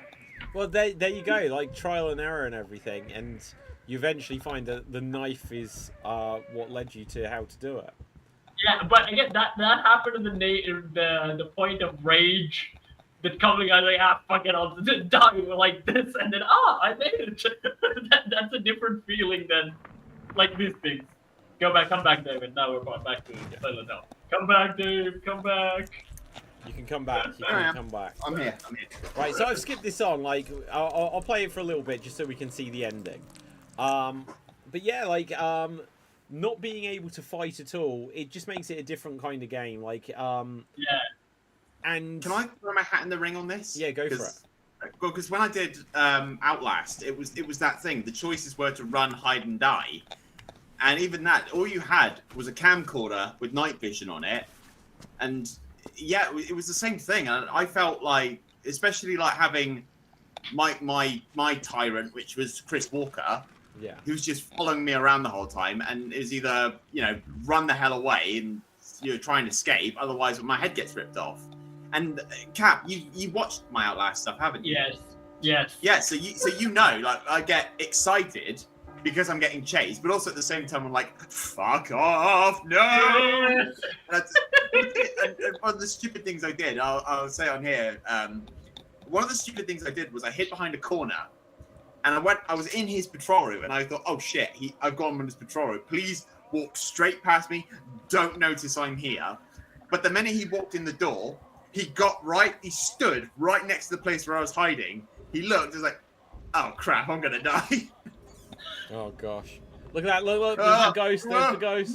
Well, there you go. Like trial and error and everything, and you eventually find that the knife is what led you to how to do it. Yeah, but again, that happened in the point of rage. That coming out like, fuck it, I'll just die like this, and then I made it. That's a different feeling than like these things. Come back, David. Now we're going back to Silent Hill. Come back, Dave. Come back. You can come back. You can come back. I'm here. Right, so I've skipped this on. Like, I'll play it for a little bit just so we can see the ending. But yeah, like, not being able to fight at all, it just makes it a different kind of game. Like, Yeah. And Can I throw my hat in the ring on this? Yeah, go for it. Well, because when I did Outlast, it was that thing. The choices were to run, hide, and die, and even that, all you had was a camcorder with night vision on it, and yeah, it was the same thing. And I felt like, especially like having my tyrant, which was Chris Walker, yeah, who was just following me around the whole time, and it was either run the hell away and try and escape, otherwise my head gets ripped off. And Cap, you watched my Outlast stuff, haven't you? Yes. Yeah, so you know, like I get excited because I'm getting chased, but also at the same time I'm like, fuck off, no. Yes. And one of the stupid things I did, I'll say on here, one of the stupid things I did was I hid behind a corner, and I was in his patrol route, and I thought, oh shit, I've gone on his patrol route. Please walk straight past me. Don't notice I'm here. But the minute he walked in the door, he stood right next to the place where I was hiding. He looked, was like, oh crap, I'm gonna die. Oh gosh. Look at that, look, there's the ghost, there's the ghost.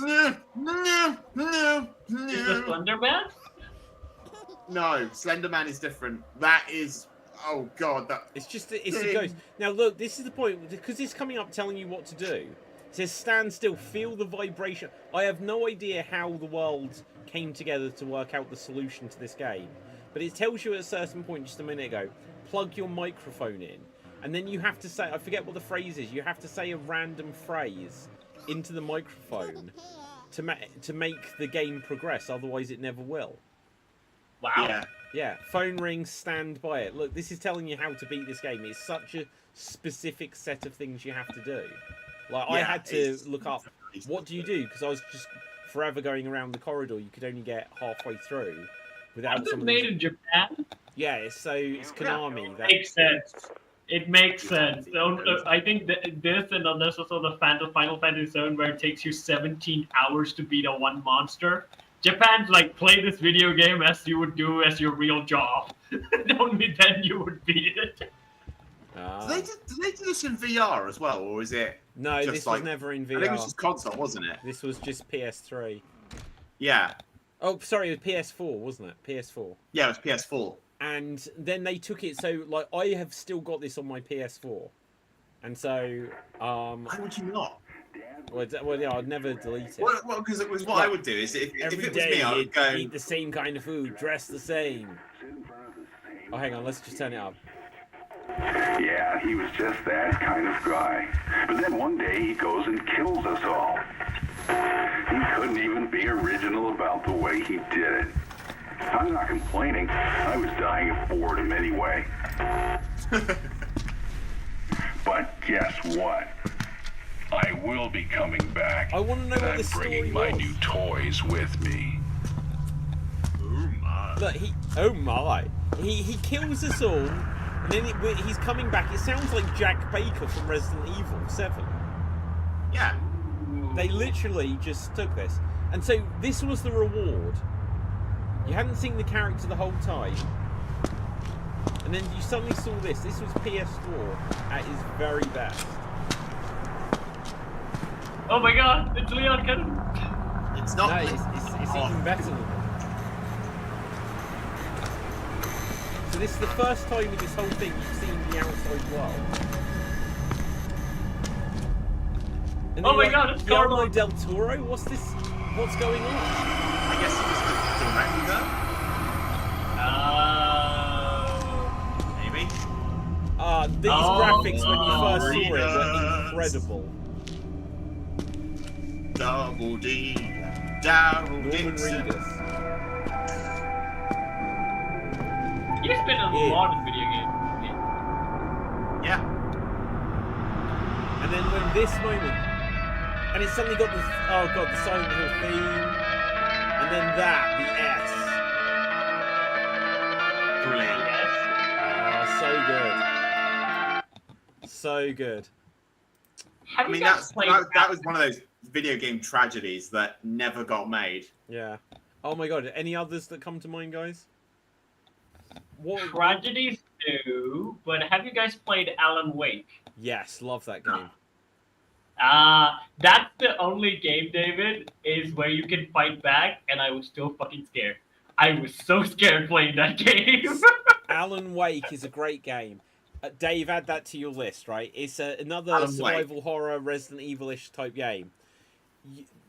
Is the Slender Man? No, Slender Man is different. That is, oh god, It's a ghost. Now look, this is the point, because it's coming up telling you what to do. It says stand still, feel the vibration. I have no idea how the world came together to work out the solution to this game, but it tells you at a certain point just a minute ago, plug your microphone in, and then you have to say, I forget what the phrase is, you have to say a random phrase into the microphone to make the game progress, otherwise it never will. Wow. Yeah, phone rings, stand by it. Look, this is telling you how to beat this game. It's such a specific set of things you have to do. Like, I had to look up, what do you do? Because I was just forever going around the corridor. You could only get halfway through without Was it made in Japan? Yeah, it's Konami. It makes sense. It makes sense. I think that this, and then there's also the Final Fantasy VII where it takes you 17 hours to beat a one monster. Japan's like, play this video game as you would do as your real job. Only then you would beat it. Do they do this in VR as well, or is it? No, just this like, was never in VR. I think it was just console, wasn't it? This was just PS3. Yeah. Oh, sorry, it was PS4, wasn't it? PS4. Yeah, it was PS4. And then they took it, so like I have still got this on my PS4, and so why would you not? Well, yeah, I'd never delete it. Well, because it was what I would do is if it was me, I would go eat the same kind of food, dress the same. Oh, hang on, let's just turn it up. Yeah, he was just that kind of guy. But then one day he goes and kills us all. He couldn't even be original about the way he did it. I'm not complaining. I was dying of boredom anyway. But guess what? I will be coming back. I want to know what this story bringing my new toys with me. Oh my! Look, he kills us all, and then he's coming back. It sounds like Jack Baker from Resident Evil 7. Yeah. They literally just took this, and so this was the reward. You hadn't seen the character the whole time, and then you suddenly saw this. This was PS4 at his very best. Oh my god, it's Leon Kennedy. It's not. No, it's even better than that. So this is the first time in this whole thing you've seen the outside world. And Oh my god, it's Guillermo Carlo del Toro? What's this? What's going on? I guess he was the director. Maybe. These graphics when you first saw it were incredible. Double D, Daryl Norman Dixon. Reedus. He's been in a Yeah. lot of video games. Yeah. And then when this moment, and it's suddenly got the the Silent Hill theme, and then that, the S. Brilliant. Yes. Oh, so good. Have I you mean, guys played that was one of those video game tragedies that never got made. Yeah. Oh my god. Any others that come to mind, guys? What? Tragedies too, but have you guys played Alan Wake? Yes, love that game. That's the only game, David, is where you can fight back, and I was still fucking scared. I was so scared playing that game. Alan Wake is a great game. Dave, add that to your list, right? It's another Alan survival horror, Resident Evil-ish type game.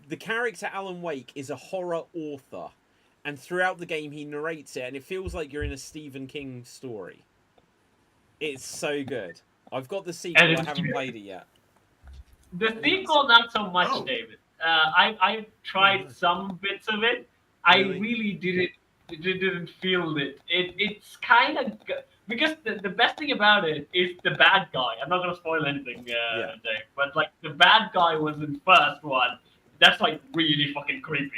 The character Alan Wake is a horror author, and throughout the game he narrates it, and it feels like you're in a Stephen King story. It's so good. I've got the sequel, I haven't played it yet. The sequel, not so much, Oh. David. I tried some bits of it. I Really? really didn't feel it. It's kind of because the best thing about it is the bad guy. I'm not gonna spoil anything, Dave, but like the bad guy was in first one. That's like really fucking creepy.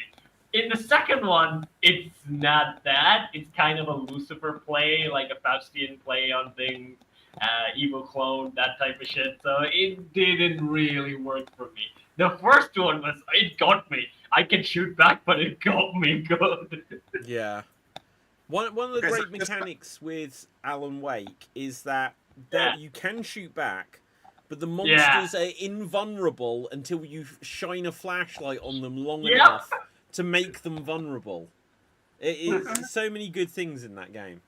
In the second one, it's not that. It's kind of a Lucifer play, like a Faustian play on things. Evil clone, that type of shit. So it didn't really work for me. The first one it got me. I can shoot back, but it got me good. Yeah. One of the Okay, so great mechanics with Alan Wake is that Yeah. you can shoot back, but the monsters are invulnerable until you shine a flashlight on them long Yeah. enough to make them vulnerable. It is so many good things in that game.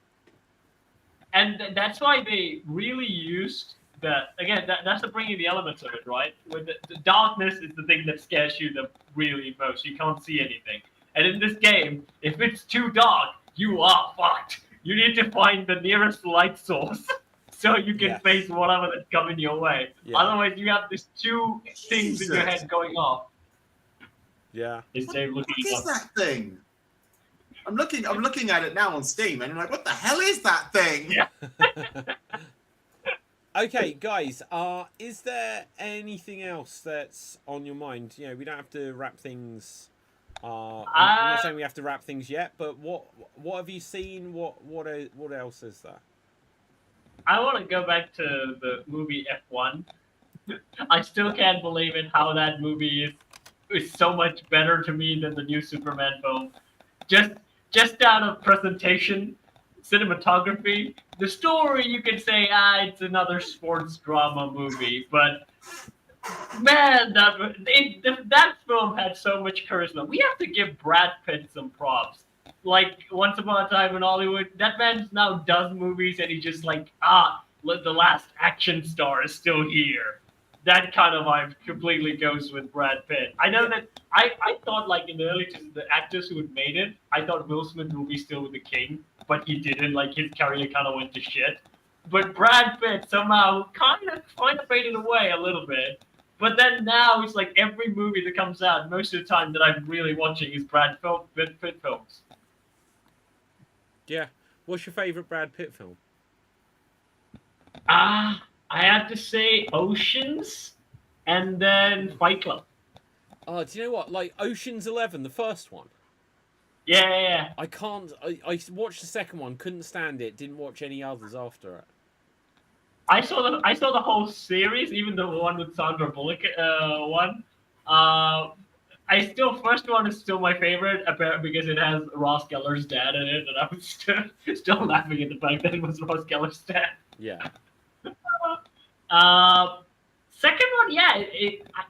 And that's why they really used that's the bringing the elements of it, right? With the darkness is the thing that scares you the really most. You can't see anything. And in this game, if it's too dark, you are fucked. You need to find the nearest light source so you can Yes. face whatever that's coming your way. Yeah. Otherwise, you have these two things in your Jesus. head going off. Yeah. Instead of looking What is up. that thing? I'm looking at it now on Steam, and I'm like, what the hell is that thing? Yeah. Okay, guys, is there anything else that's on your mind? You know, we don't have to wrap things. I'm not saying we have to wrap things yet, but what have you seen? What else is there? I want to go back to the movie F1. I still can't believe it how that movie is so much better to me than the new Superman film. Just out of presentation, cinematography, the story you can say it's another sports drama movie, but man, that film had so much charisma. We have to give Brad Pitt some props. Like Once Upon a Time in Hollywood, that man now does movies and he just like the last action star is still here. That kind of vibe completely goes with Brad Pitt. I know that I thought like in the early the actors who had made it, I thought Will Smith will be still with the king, but he didn't. Like his career kind of went to shit. But Brad Pitt somehow kind of faded away a little bit. But then now it's like every movie that comes out, most of the time that I'm really watching is Brad Pitt films. Yeah. What's your favorite Brad Pitt film? I have to say Oceans, and then Fight Club. Oh, do you know what? Like Ocean's 11, the first one. Yeah. I can't. I watched the second one, couldn't stand it. Didn't watch any others after it. I saw the whole series, even the one with Sandra Bullock one. First one is still my favorite because it has Ross Geller's dad in it, and I was still laughing at the fact that it was Ross Geller's dad. Yeah. Second one, yeah,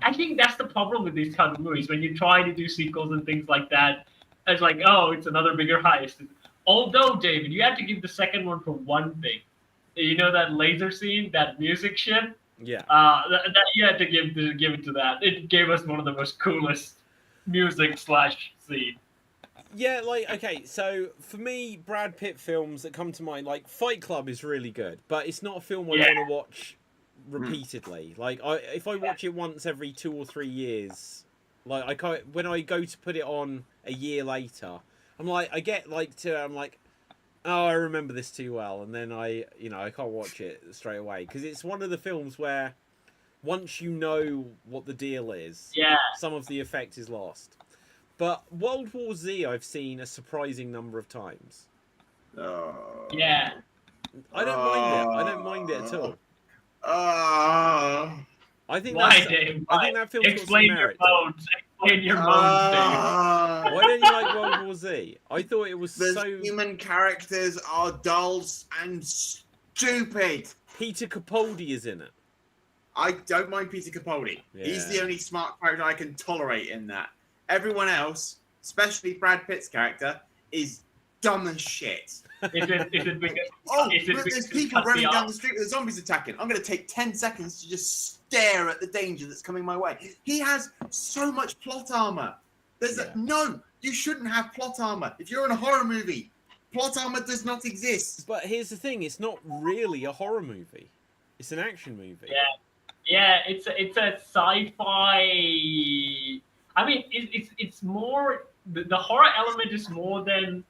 I think that's the problem with these kind of movies. When you try to do sequels and things like that, it's like, oh, it's another bigger heist. Although, David, you have to give the second one for one thing. You know that laser scene, that music shit? Yeah. That you had to give it to that. It gave us one of the most coolest music / scene. Yeah, like, okay, so for me, Brad Pitt films that come to mind, like, Fight Club is really good, but it's not a film I want to watch repeatedly. Like, if I watch it once every 2 or 3 years, like, when I go to put it on a year later, I'm like, I'm like, oh, I remember this too well, and then I can't watch it straight away because it's one of the films where once you know what the deal is, Yeah. some of the effect is lost. But World War Z, I've seen a surprising number of times. Yeah. I don't mind it. I don't mind it at all. I think Why, that's. Dave? I think that film's Explain got some your merit. To it. moans. Explain your moans, Dave. Why don't you like World War Z? I thought it was The so. human characters are dull and stupid. Peter Capaldi is in it. I don't mind Peter Capaldi. Yeah. He's the only smart character I can tolerate in that. Everyone else, especially Brad Pitt's character, is dumb as shit. Is it because? Oh, is it look, there's because people cut running me down off? the street with the zombies attacking. I'm going to take 10 seconds to just stare at the danger that's coming my way. He has so much plot armor. No, you shouldn't have plot armor. If you're in a horror movie, plot armor does not exist. But here's the thing: it's not really a horror movie. It's an action movie. Yeah, it's a sci-fi. I mean, it's more the horror element is more than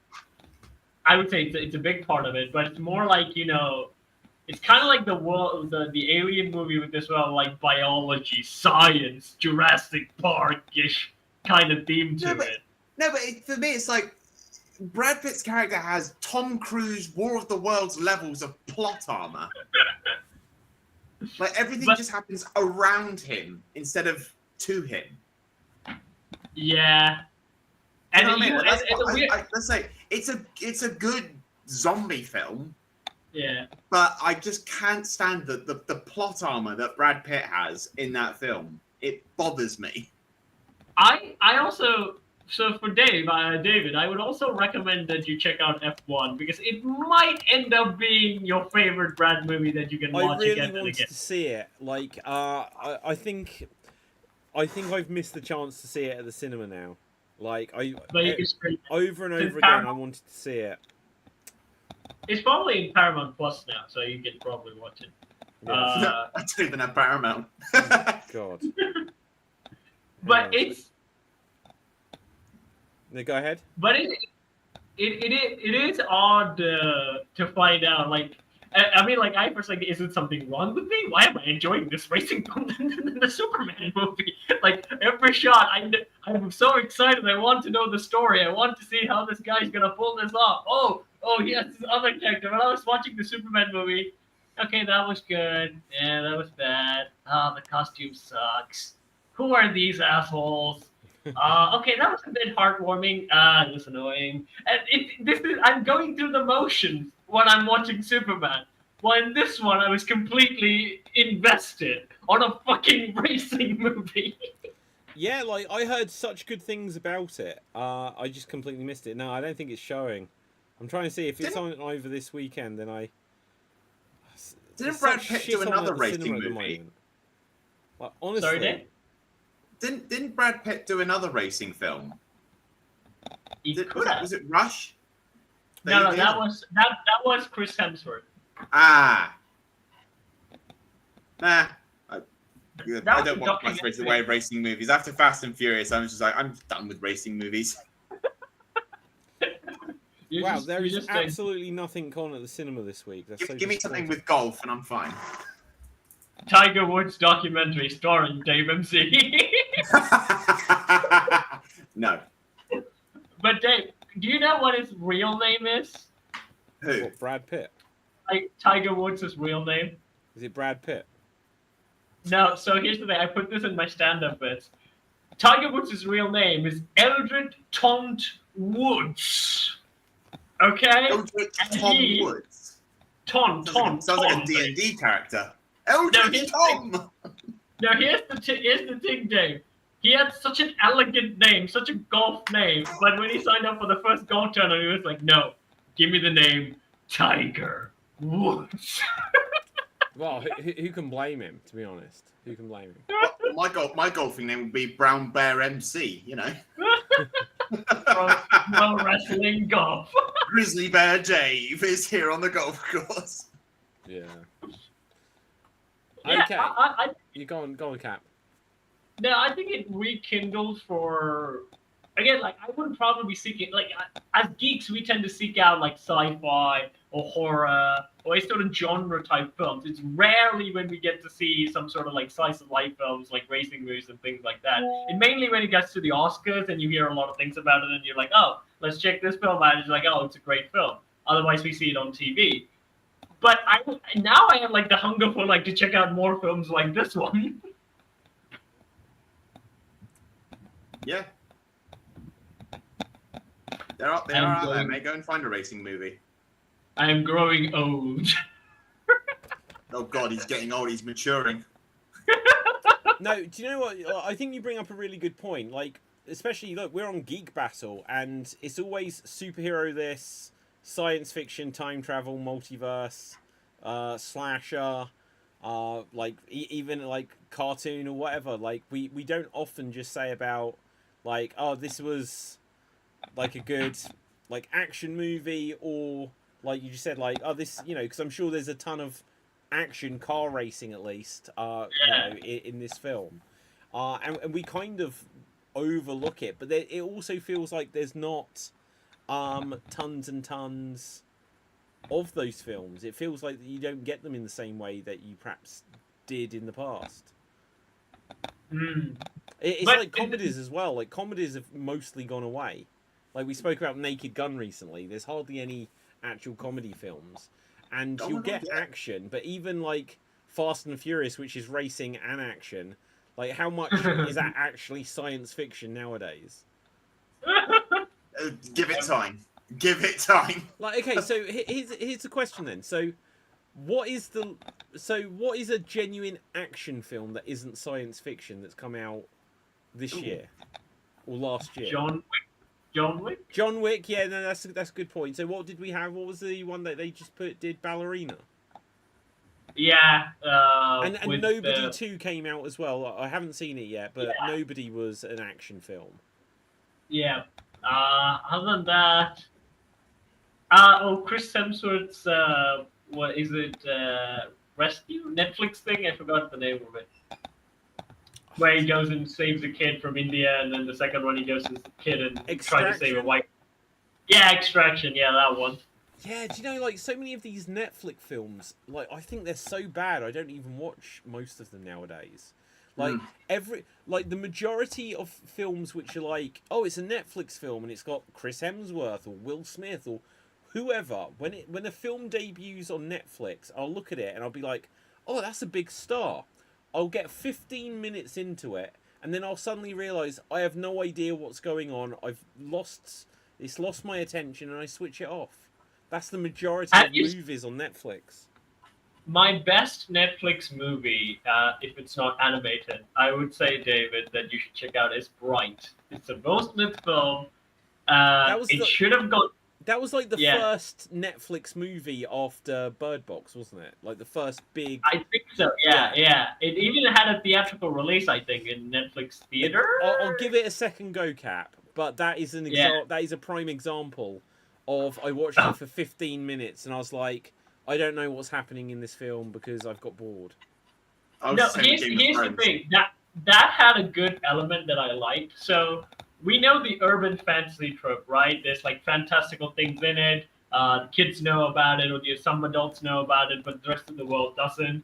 I would say it's a big part of it, but it's more like it's kind of like the Alien movie with this like biology, science, Jurassic Park-ish kind of theme to it. No, but for me, it's like Brad Pitt's character has Tom Cruise War of the Worlds levels of plot armor. Like everything just happens around him instead of to him. Yeah. You know what I mean? Let's say it's a good zombie film. Yeah. But I just can't stand the plot armor that Brad Pitt has in that film. It bothers me. I also for David, I would also recommend that you check out F1 because it might end up being your favorite Brad movie that you can watch I really again and wanted again. to see it. Like, I think I've missed the chance to see it at the cinema now. Like, But you can stream it. over and It's over in again, I Paramount. wanted to see it. It's probably in Paramount Plus now, so you can probably watch it. Yeah. I don't even have Paramount. God. But Yeah. it's Go ahead. but it is odd to find out. Like, I mean, like I first like, is it something wrong with me? Why am I enjoying this racing film than the Superman movie? Like every shot, I'm so excited. I want to know the story. I want to see how this guy's gonna pull this off. Oh, he has this other character. When I was watching the Superman movie, okay, that was good. Yeah, that was bad. Oh, the costume sucks. Who are these assholes? Okay, that was a bit heartwarming. It was annoying. And I'm going through the motions when I'm watching Superman. Well, in this one, I was completely invested on a fucking racing movie. Yeah, like I heard such good things about it. I just completely missed it. No, I don't think it's showing. I'm trying to see if it's on over this weekend. Then I. Didn't There's Brad such Pitt shit do on another at the racing cinema at the movie? moment. Like, honestly. Sorry, Dave? Didn't Brad Pitt do another racing film? Was it Rush? No, that was Chris Hemsworth. Ah. Nah. I That don't was a watch much documentary. way of racing movies. After Fast and Furious, I'm just like, I'm done with racing movies. Wow, there is absolutely nothing on at the cinema this week. That's so Give me something disappointing. with golf and I'm fine. Tiger Woods documentary starring Dave MC. No. But Dave, do you know what his real name is? Who? What, Brad Pitt? Like Tiger Woods' real name? Is it Brad Pitt? No, so here's the thing. I put this in my stand-up bits. Tiger Woods' real name is Eldred Tont Woods. Okay? Eldritch And Tom he- Woods. Tont. Sounds like a D&D character. Eldritch here's the Tom! Now here's the thing, Dave. He had such an elegant name, such a golf name, but when he signed up for the first golf tournament, he was like, no, give me the name Tiger Woods. Well, who can blame him? To be honest, who can blame him? My golfing name would be Brown Bear MC, you know. Pro wrestling golf. Grizzly Bear Dave is here on the golf course. Yeah. Yeah, Okay. I You go on, Cap. No, I think it rekindles for. Again, again, like, I wouldn't probably be seeking, like, as geeks, we tend to seek out, like, sci-fi or horror or a sort of genre-type films. It's rarely when we get to see some sort of, like, slice-of-life films, like racing movies and things like that. And mainly when it gets to the Oscars and you hear a lot of things about it and you're like, oh, let's check this film out. And you're like, oh, it's a great film. Otherwise, we see it on TV. But now I have, like, the hunger for, like, to check out more films like this one. Yeah. They're out there, mate. Go and find a racing movie. I am growing old. Oh, God, he's getting old. He's maturing. No, do you know what? I think you bring up a really good point. Like, especially, look, we're on Geek Battle, and it's always superhero this, science fiction, time travel, multiverse, slasher, like, even, like, cartoon or whatever. Like, we don't often just say about, like, oh, this was, like, a good, like, action movie, or, like you just said, like, oh, this, you know, because I'm sure there's a ton of action car racing, at least, you know, in this film. And we kind of overlook it, but it also feels like there's not tons and tons of those films. It feels like you don't get them in the same way that you perhaps did in the past. It's like comedies as well. Like, comedies have mostly gone away. Like, we spoke about Naked Gun recently. There's hardly any actual comedy films. And you'll get action, but even, like, Fast and Furious, which is racing and action, like, how much is that actually science fiction nowadays? Give it time. Give it time. Like, okay, so here's the question then. So, what is a genuine action film that isn't science fiction that's come out this year or last year? John Wick? John Wick, yeah, no, that's a good point. So what did we have? What was the one that they just did Ballerina? Yeah. And Nobody 2 came out as well. I haven't seen it yet, but Nobody was an action film. Yeah. Other than that, Chris Hemsworth's what is it? Rescue Netflix thing. I forgot the name of it. Where he goes and saves a kid from India, and then the second one he goes to the kid and tries to save a wife. Yeah, Extraction. Yeah, that one. Yeah, do you know, like, so many of these Netflix films, like, I think they're so bad I don't even watch most of them nowadays. Like, the majority of films which are like, oh, it's a Netflix film and it's got Chris Hemsworth or Will Smith or whoever, when a film debuts on Netflix, I'll look at it and I'll be like, oh, that's a big star. I'll get 15 minutes into it, and then I'll suddenly realise I have no idea what's going on. It's lost my attention, and I switch it off. That's the majority of movies on Netflix. My best Netflix movie, if it's not animated, I would say, David, that you should check out is Bright. It's a Will Smith film. Should have got. That was like the first Netflix movie after Bird Box, wasn't it? Like the first big. I think so. Yeah. It even had a theatrical release, I think, in Netflix theater. I'll give it a second go, Cap. But that is that is a prime example of I watched it for 15 minutes and I was like, I don't know what's happening in this film because I've got bored. Here's the thing. That had a good element that I liked. So. We know the urban fantasy trope, right? There's like fantastical things in it. The kids know about it, or some adults know about it, but the rest of the world doesn't.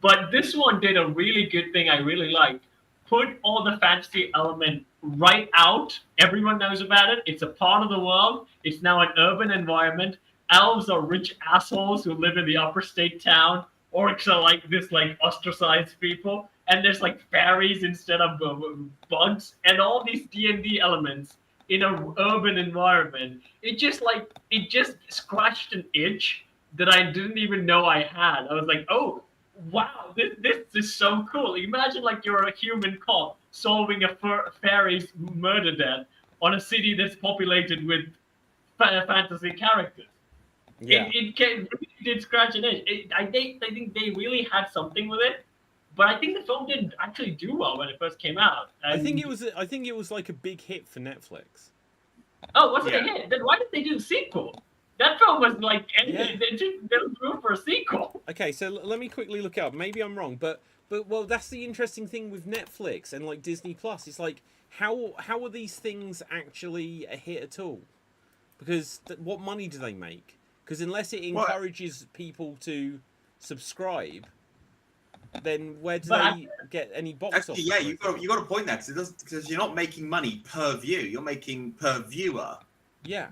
But this one did a really good thing I really liked. Put all the fantasy element right out. Everyone knows about it. It's a part of the world. It's now an urban environment. Elves are rich assholes who live in the upper state town. Orcs are like this, like ostracized people. And there's like fairies instead of bugs, and all these D&D elements in an urban environment. It just scratched an itch that I didn't even know I had. I was like, oh, wow, this is so cool. Imagine like you're a human cop solving a fairy's murder death on a city that's populated with fantasy characters. Yeah. It really did scratch an itch. I think they really had something with it. But I think the film didn't actually do well when it first came out. And I think it was like a big hit for Netflix. Oh, was it a hit? Then why did they do the sequel? That film was like there was room for a sequel. Okay, so let me quickly look up. Maybe I'm wrong, but well, that's the interesting thing with Netflix and like Disney Plus. It's like how are these things actually a hit at all? Because what money do they make? Because unless it encourages people to subscribe, then where do they get any box office? Yeah, you got a point there, because you're not making money per view, you're making per viewer. Yeah,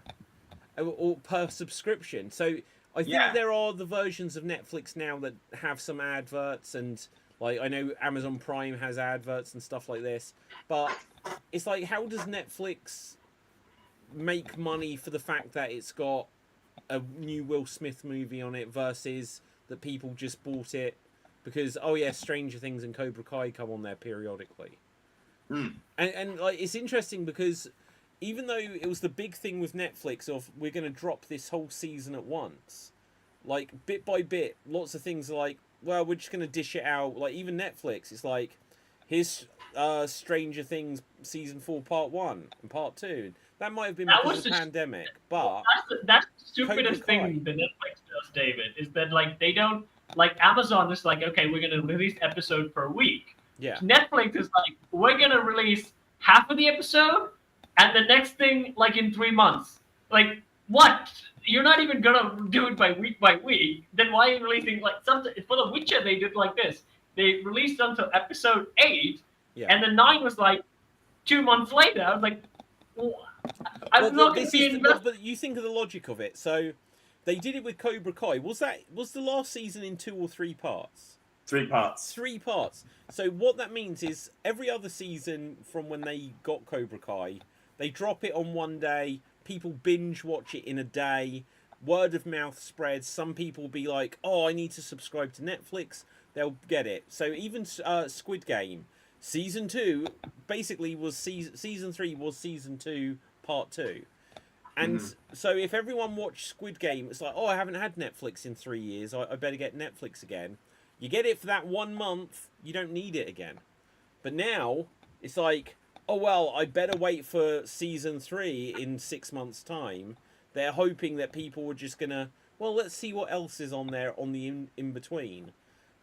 or per subscription. So I think there are the versions of Netflix now that have some adverts, and like I know Amazon Prime has adverts and stuff like this. But it's like, how does Netflix make money for the fact that it's got a new Will Smith movie on it versus that people just bought it because Stranger Things and Cobra Kai come on there periodically. And like, it's interesting because even though it was the big thing with Netflix of we're going to drop this whole season at once, like bit by bit, lots of things are like, well, we're just going to dish it out. Like even Netflix, it's like, here's Stranger Things season 4 part 1 and part 2. That might have been because of the pandemic, but that's the stupidest thing that Netflix does, David, is that like they don't, like Amazon is like, okay, we're going to release episode per week. Yeah. Netflix is like, we're going to release half of the episode and the next thing like in 3 months. Like, what? You're not even going to do it by week. Then why are you releasing like something? For The Witcher, they did like this. They released until episode 8, and the 9 was like 2 months later. I was like, I'm not going to be invested. But you think of the logic of it. So they did it with Cobra Kai. Was the last season in 2 or 3 parts? 3 parts. 3 parts. So what that means is every other season from when they got Cobra Kai, they drop it on one day. People binge watch it in a day. Word of mouth spreads. Some people be like, oh, I need to subscribe to Netflix. They'll get it. So even Squid Game, season 2 basically was season 3 was season 2 part 2. And so if everyone watched Squid Game, it's like, oh, I haven't had Netflix in 3 years. I better get Netflix again. You get it for that 1 month. You don't need it again. But now it's like, oh, well, I better wait for season 3 in 6 months' time. They're hoping that people are just going to, well, let's see what else is on there on the in-between.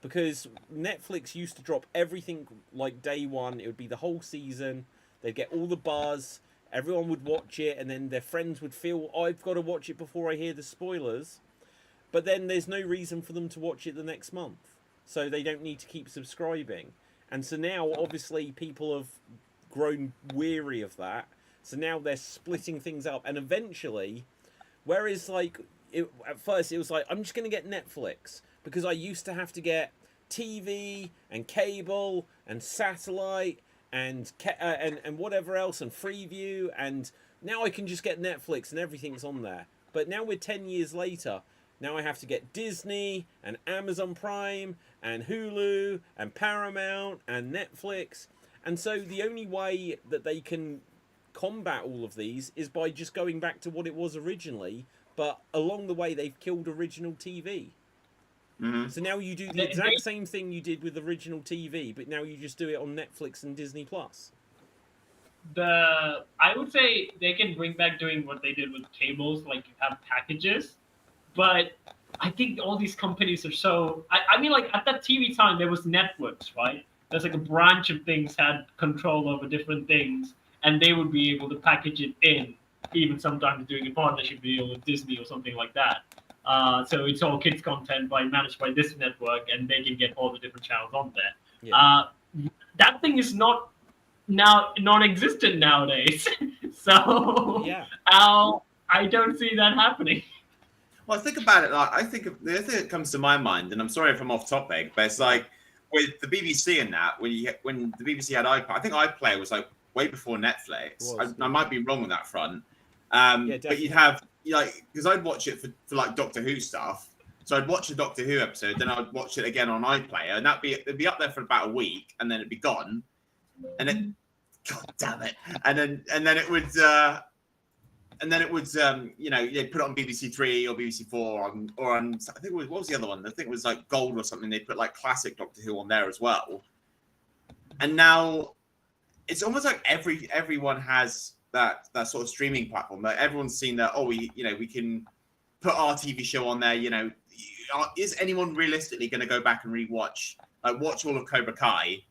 Because Netflix used to drop everything like day one. It would be the whole season. They'd get all the buzz. Everyone would watch it. And then their friends would feel, I've got to watch it before I hear the spoilers. But then there's no reason for them to watch it the next month. So they don't need to keep subscribing. And so now, obviously, people have grown weary of that. So now they're splitting things up. And eventually, whereas like at first it was like, I'm just going to get Netflix. Because I used to have to get TV and cable and satellite and whatever else and Freeview, and now I can just get Netflix and everything's on there. But now we're 10 years later. Now I have to get Disney and Amazon Prime and Hulu and Paramount and Netflix. And so the only way that they can combat all of these is by just going back to what it was originally. But along the way, they've killed original TV. So now you do the exact same thing you did with original TV, but now you just do it on Netflix and Disney Plus. I would say they can bring back doing what they did with cables, like you have packages. But I think all these companies are so. I mean, like at that TV time, there was Netflix, right? There's like a branch of things had control over different things, and they would be able to package it in, even sometimes doing a partnership deal with Disney or something like that. So it's all kids content managed by this network, and they can get all the different channels on there. Yeah. That thing is not now non-existent nowadays. So I don't see that happening. Well, think about it. Like, I think the other thing that comes to my mind, and I'm sorry if I'm off topic, but it's like with the BBC and that, when the BBC had iPlayer, I think iPlayer was like way before Netflix. I might be wrong on that front. But you'd have, because I'd watch it for like Doctor Who stuff. So I'd watch a Doctor Who episode, then I'd watch it again on iPlayer, and it'd be up there for about a week, and then it'd be gone. And then, God damn it! And then it would, they'd put it on BBC 3 or BBC 4 or on I think what was the other one? I think it was like Gold or something. They put like classic Doctor Who on there as well. And now it's almost like everyone has that sort of streaming platform that everyone's seen that, we can put our TV show on there. Is anyone realistically going to go back and watch all of Cobra Kai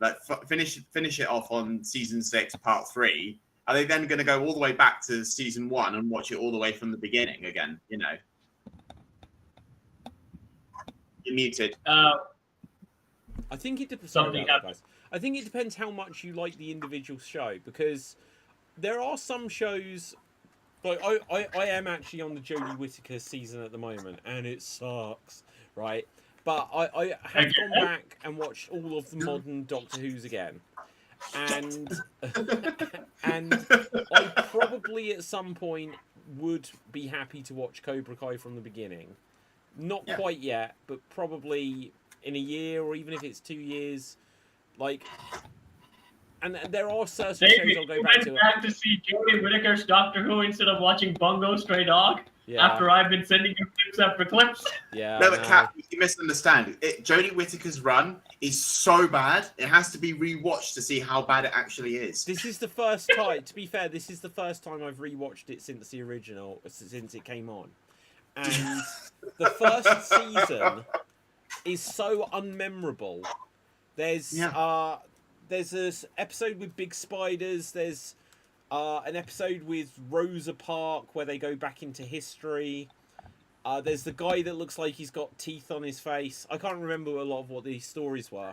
like finish it off on season 6, part 3. Are they then going to go all the way back to season 1 and watch it all the way from the beginning again? You know, you're muted. I think it depends. Something Guys. I think it depends how much you like the individual show, because there are some shows. Like I am actually on the Jodie Whittaker season at the moment, and it sucks, right? But I have gone back and watched all of the modern Doctor Who's again, and and I probably at some point would be happy to watch Cobra Kai from the beginning. Not quite yet, but probably in a year, or even if it's 2 years. Like, and there are certain shows I'll go back to. You went back to see Jodie Whittaker's Doctor Who instead of watching Bungo Stray Dog? Yeah. After I've been sending you clips after clips? Yeah. No, but Cap, you misunderstand. Jodie Whittaker's run is so bad, it has to be rewatched to see how bad it actually is. This is the first time, to be fair, this is the first time I've rewatched it since the original, since it came on. And the first season is so unmemorable. There's this episode with big spiders. There's an episode with Rosa Parks where they go back into history. There's the guy that looks like he's got teeth on his face. I can't remember a lot of what these stories were.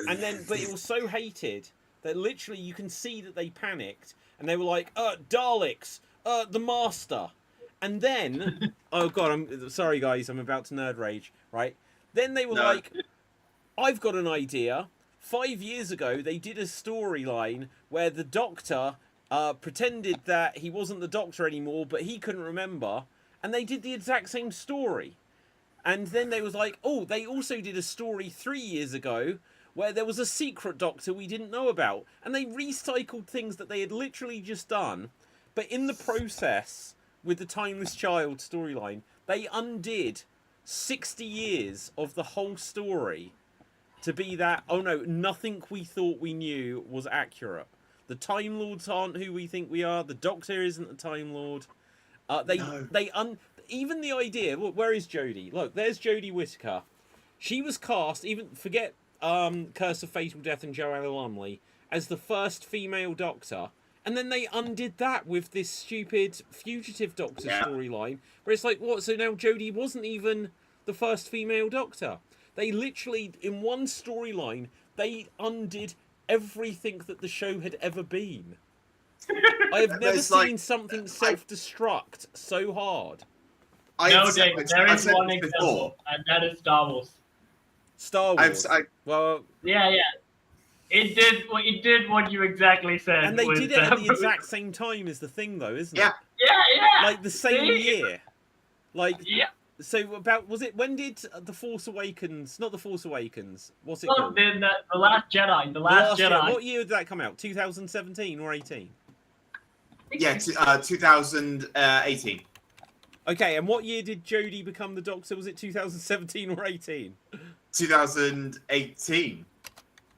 And then, but it was so hated that literally you can see that they panicked and they were like, Daleks, the Master. And then, oh God, I'm sorry guys, I'm about to nerd rage, right? Then they were like, I've got an idea. 5 years ago, they did a storyline where the Doctor pretended that he wasn't the Doctor anymore, but he couldn't remember. And they did the exact same story. And then they was like, oh, they also did a story 3 years ago where there was a secret Doctor we didn't know about. And they recycled things that they had literally just done. But in the process, with the Timeless Child storyline, they undid 60 years of the whole story to be that, oh no, nothing we thought we knew was accurate. The Time Lords aren't who we think we are. The Doctor isn't the Time Lord. Even the idea, where is Jodie? Look, there's Jodie Whittaker. She was cast, even forget Curse of Fatal Death and Joanna Lumley, as the first female Doctor. And then they undid that with this stupid Fugitive Doctor storyline, where it's like, what? So now Jodie wasn't even the first female Doctor. They literally, in one storyline, they undid everything that the show had ever been. I have never seen something self-destruct so hard. No, David, there is one example, and that is Star Wars. Star Wars. Well, yeah. It did what you exactly said. And they did it at the exact same time is the thing, though, isn't it? Yeah. Like the same year. Like, yeah. So when did The Force Awakens, not The Force Awakens, what's it Oh, called? then The Last Jedi. The Last Jedi. What year did that come out? 2017 or 18? Yeah, 2018. Okay, and what year did Jodie become the Doctor? Was it 2017 or 18? 2018.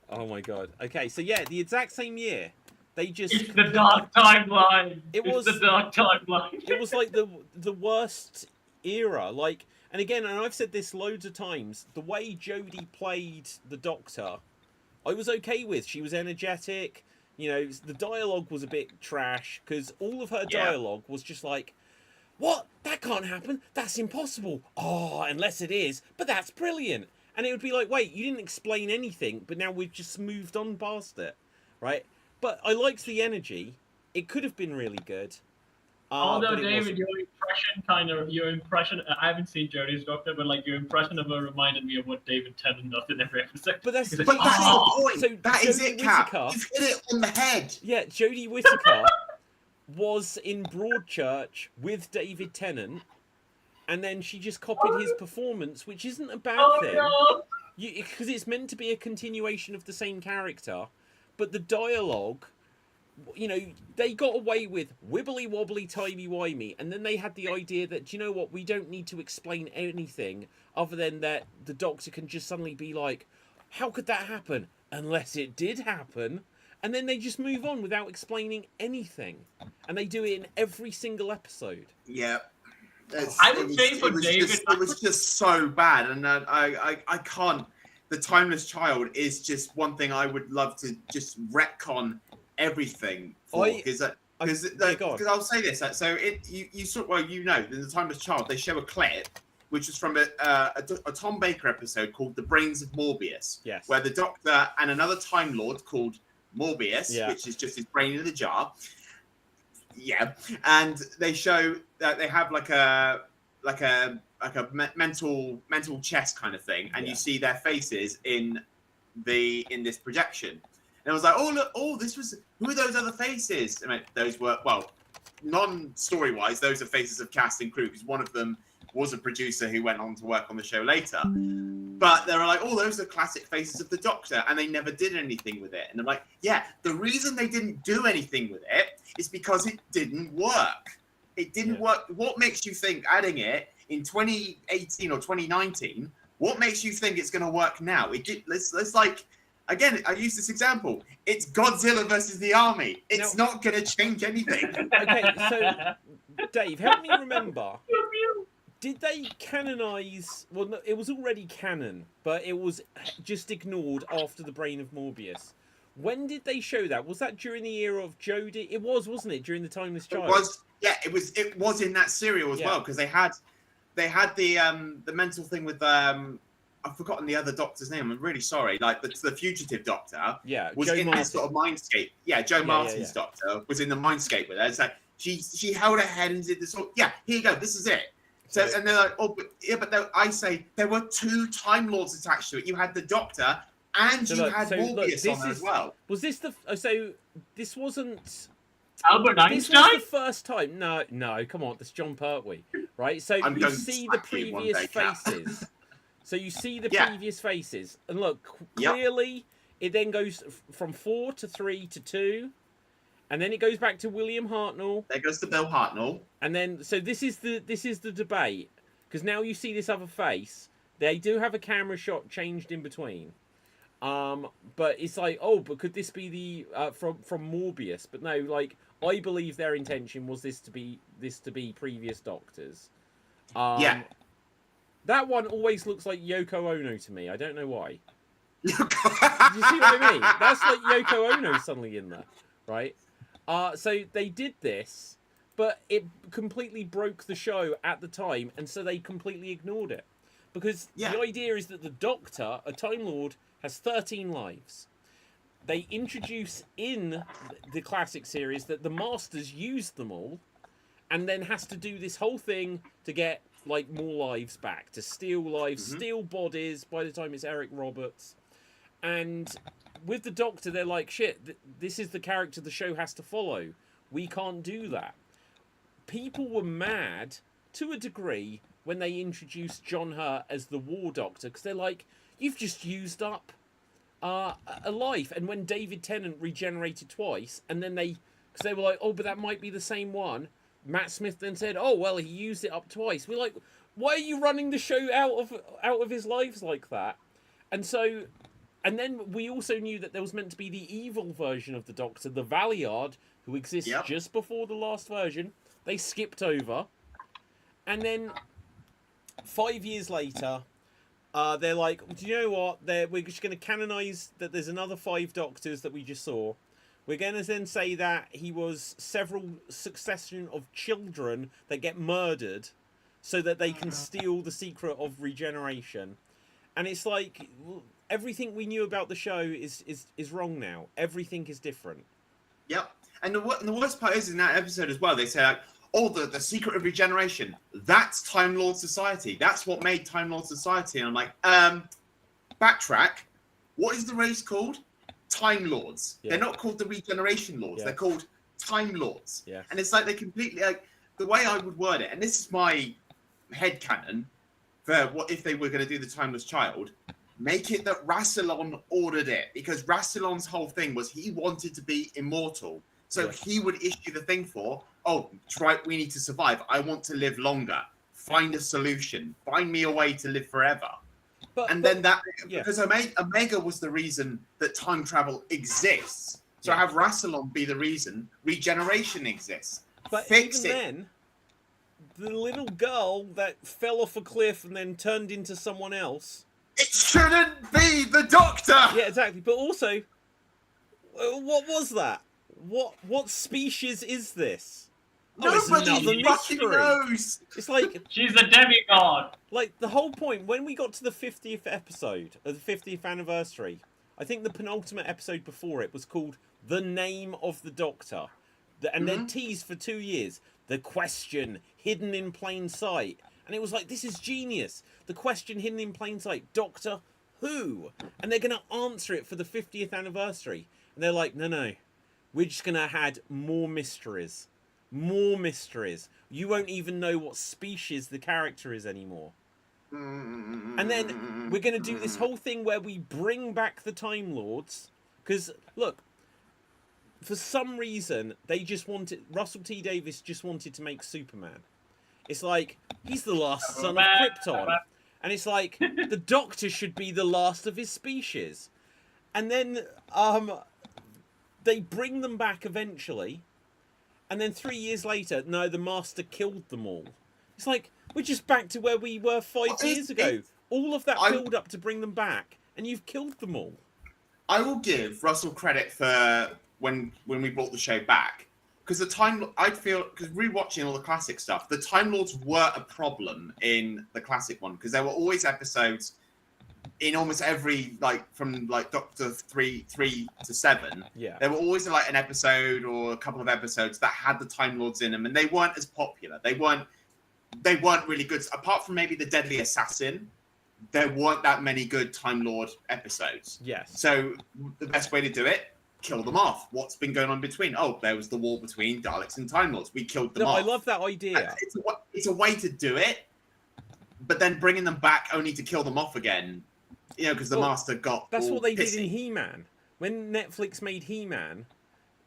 Oh my God. Okay, so yeah, the exact same year. They just... It's the dark timeline. It's the dark timeline. It was like the worst era. Like, and again, and I've said this loads of times, the way Jodie played the Doctor, I was okay with. She was energetic. You know, the dialogue was a bit trash because all of her dialogue was just like, what? That can't happen. That's impossible. Oh, unless it is. But that's brilliant. And it would be like, wait, you didn't explain anything, but now we've just moved on past it, right? But I liked the energy. It could have been really good. Although, David, your impression, I haven't seen Jodie's Doctor, but like your impression of her reminded me of what David Tennant does in every episode. But that's the point. So that is it, Cap. Whittaker, You've hit it on the head. Yeah, Jodie Whittaker was in Broadchurch with David Tennant, and then she just copied his performance, which isn't a bad thing. Because it's meant to be a continuation of the same character, but the dialogue, you know, they got away with wibbly wobbly timey wimey, and then they had the idea that, do you know what, we don't need to explain anything other than that the Doctor can just suddenly be like, how could that happen? Unless it did happen. And then they just move on without explaining anything. And they do it in every single episode. Yeah. I would say for David... It was just so bad, and I can't... the Timeless Child is just one thing I would love to just retcon everything for, because I'll say this. So you sort well, in the Timeless Child they show a clip which was from a Tom Baker episode called The Brains of Morbius, where the Doctor and another Time Lord called Morbius, which is just his brain in a jar. Yeah, and they show that they have like a mental chess kind of thing, and you see their faces in this projection. And I was like, oh look, who are those other faces? I mean, those were, well, non-story wise, those are faces of cast and crew, because one of them was a producer who went on to work on the show later. But they were like, oh, those are classic faces of the Doctor, and they never did anything with it. And I'm like, yeah, the reason they didn't do anything with it is because it didn't work. It didn't work. What makes you think adding it in 2018 or 2019, what makes you think it's going to work now? Let's like, again, I use this example. It's Godzilla versus the army. It's not going to change anything. Okay, so Dave, help me remember. Did they canonize? Well, no, it was already canon, but it was just ignored after the Brain of Morbius. When did they show that? Was that during the era of Jodie? It was, wasn't it? During the Timeless Child. It was. Yeah, it was in that serial as well, because they had the mental thing with I've forgotten the other Doctor's name. I'm really sorry. Like the fugitive Doctor. Yeah, was Joe in Martin. this sort of mindscape. Yeah, Joe Martin's Doctor was in the mindscape with her. It's like she held her head and did this. Yeah, here you go. This is it. So, and they're like, oh, but I say there were 2 Time Lords attached to it. You had the Doctor and you had Morbius on there as well. Was this so this wasn't Albert Einstein? This was the first time. No, come on, that's John Pertwee, right? So you see the previous faces. So you see the previous faces, and look, clearly it then goes from 4 to 3 to 2. And then it goes back to William Hartnell. There goes to Bill Hartnell. And then, so this is the debate, because now you see this other face. They do have a camera shot changed in between, but it's like, oh, but could this be the from Morbius? But no, like I believe their intention was this to be previous Doctors. That one always looks like Yoko Ono to me. I don't know why. Do you see what I mean? That's like Yoko Ono suddenly in there, right? So they did this, but it completely broke the show at the time, and so they completely ignored it. Because the idea is that the Doctor, a Time Lord, has 13 lives. They introduce in the classic series that the Masters used them all, and then has to do this whole thing to get like more lives back, to steal lives, steal bodies. By the time it's Eric Roberts, and with the Doctor, they're like, shit, this is the character the show has to follow. We can't do that. People were mad, to a degree, when they introduced John Hurt as the War Doctor, because they're like, you've just used up a life. And when David Tennant regenerated twice, and then because they were like, oh, but that might be the same one, Matt Smith then said, oh, well, he used it up twice. We're like, why are you running the show out of his lives like that? And so... And then we also knew that there was meant to be the evil version of the Doctor, the Valiard, who exists just before the last version. They skipped over. And then 5 years later, they're like, do you know what? We're just going to canonize that there's another 5 Doctors that we just saw. We're going to then say that he was several succession of children that get murdered so that they can steal the secret of regeneration. And it's like... everything we knew about the show is wrong now. Everything is different. Yep. And the worst part is in that episode as well, they say, like, oh, the secret of regeneration, that's Time Lord Society. That's what made Time Lord Society. And I'm like, backtrack. What is the race called? Time Lords. Yeah. They're not called the Regeneration Lords. Yeah. They're called Time Lords. Yeah. And it's like they completely, like, the way I would word it, and this is my headcanon for what if they were going to do the Timeless Child, make it that Rassilon ordered it, because Rassilon's whole thing was he wanted to be immortal. So he would issue the thing for, oh, right, we need to survive. I want to live longer. Find a solution. Find me a way to live forever. Because Omega was the reason that time travel exists. So have Rassilon be the reason regeneration exists. But then, the little girl that fell off a cliff and then turned into someone else, It shouldn't be the Doctor. Yeah, exactly. But also, what was that? What species is this? It's Nobody another fucking mystery. knows. It's like She's a demigod. Like the whole point when we got to the 50th episode, the 50th anniversary, I think the penultimate episode before it was called "The Name of the Doctor," and then teased for 2 years. The question hidden in plain sight, and it was like, this is genius. The question hidden in plain sight, Doctor Who, and they're gonna answer it for the 50th anniversary, and they're like, no, we're just gonna add more mysteries. More mysteries. You won't even know what species the character is anymore. And then we're going to do this whole thing where we bring back the Time Lords. Because, look, for some reason, they just wanted... Russell T Davies just wanted to make Superman. It's like, he's the last son of Krypton. And it's like, the Doctor should be the last of his species. And then they bring them back eventually. And then 3 years later, no, the Master killed them all. It's like, we're just back to where we were 5 years ago. All of that build up to bring them back, and you've killed them all. I will give Russell credit for when we brought the show back. Because because rewatching all the classic stuff, the Time Lords were a problem in the classic one. Because there were always episodes in almost every, from Doctor 3 to 7, there were always an episode or a couple of episodes that had the Time Lords in them, and they weren't as popular. They weren't really good. Apart from maybe the Deadly Assassin, there weren't that many good Time Lord episodes. Yes. So the best way to do it, kill them off. What's been going on between? Oh, there was the war between Daleks and Time Lords. We killed them off. I love that idea. It's a way to do it, but then bringing them back only to kill them off again. Because the Master got. That's what they pissy. did in He-Man. When Netflix made He-Man,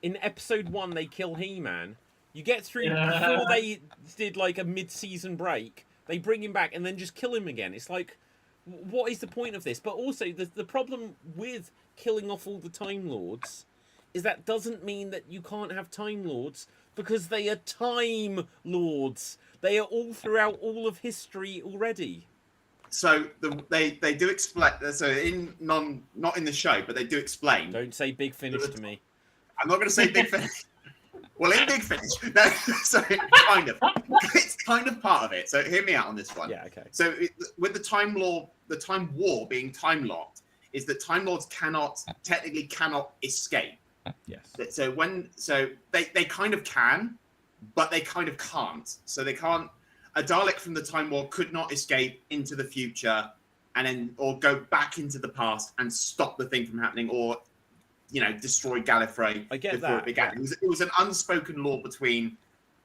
in episode 1 they kill He-Man. You get through before they did a mid-season break. They bring him back and then just kill him again. It's like, what is the point of this? But also the problem with killing off all the Time Lords is that doesn't mean that you can't have Time Lords, because they are Time Lords. They are all throughout all of history already. So they do explain. So not in the show, but they do explain. Don't say Big Finish to me. I'm not going to say Big Finish. Well, in Big Finish, no. So kind of, it's kind of part of it. So hear me out on this one. Yeah. Okay. So with the Time War being time locked, is that Time Lords technically cannot escape. Yes. So they kind of can, but they kind of can't. So they can't. A Dalek from the Time War could not escape into the future or go back into the past and stop the thing from happening, or destroy Gallifrey before it began. Yeah. It was an unspoken law between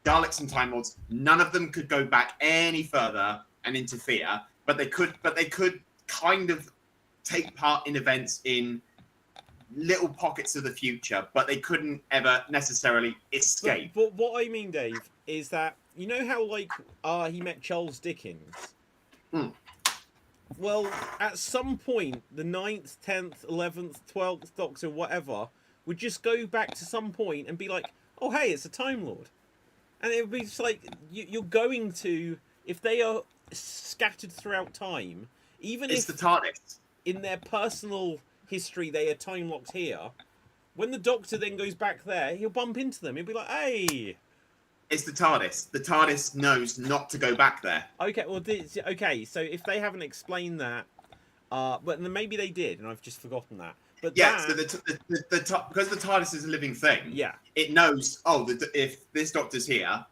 Daleks and Time Lords. None of them could go back any further and interfere, but they could kind of take part in events in little pockets of the future, but they couldn't ever necessarily escape. But what I mean, Dave, is that you know how he met Charles Dickens? Well, at some point, the 9th, 10th, 11th, 12th Doctor, whatever, would just go back to some point and be like, oh, hey, it's a Time Lord. And it would be just like, you're going to, if they are scattered throughout time, even it's if the TARDIS. In their personal history they are time locked here, when the Doctor then goes back there, he'll bump into them. He'll be like, hey... It's the TARDIS. The TARDIS knows not to go back there. Okay, well, so if they haven't explained that, but maybe they did, and I've just forgotten that. But yeah, so because the TARDIS is a living thing. Yeah, it knows. Oh, if this Doctor's here,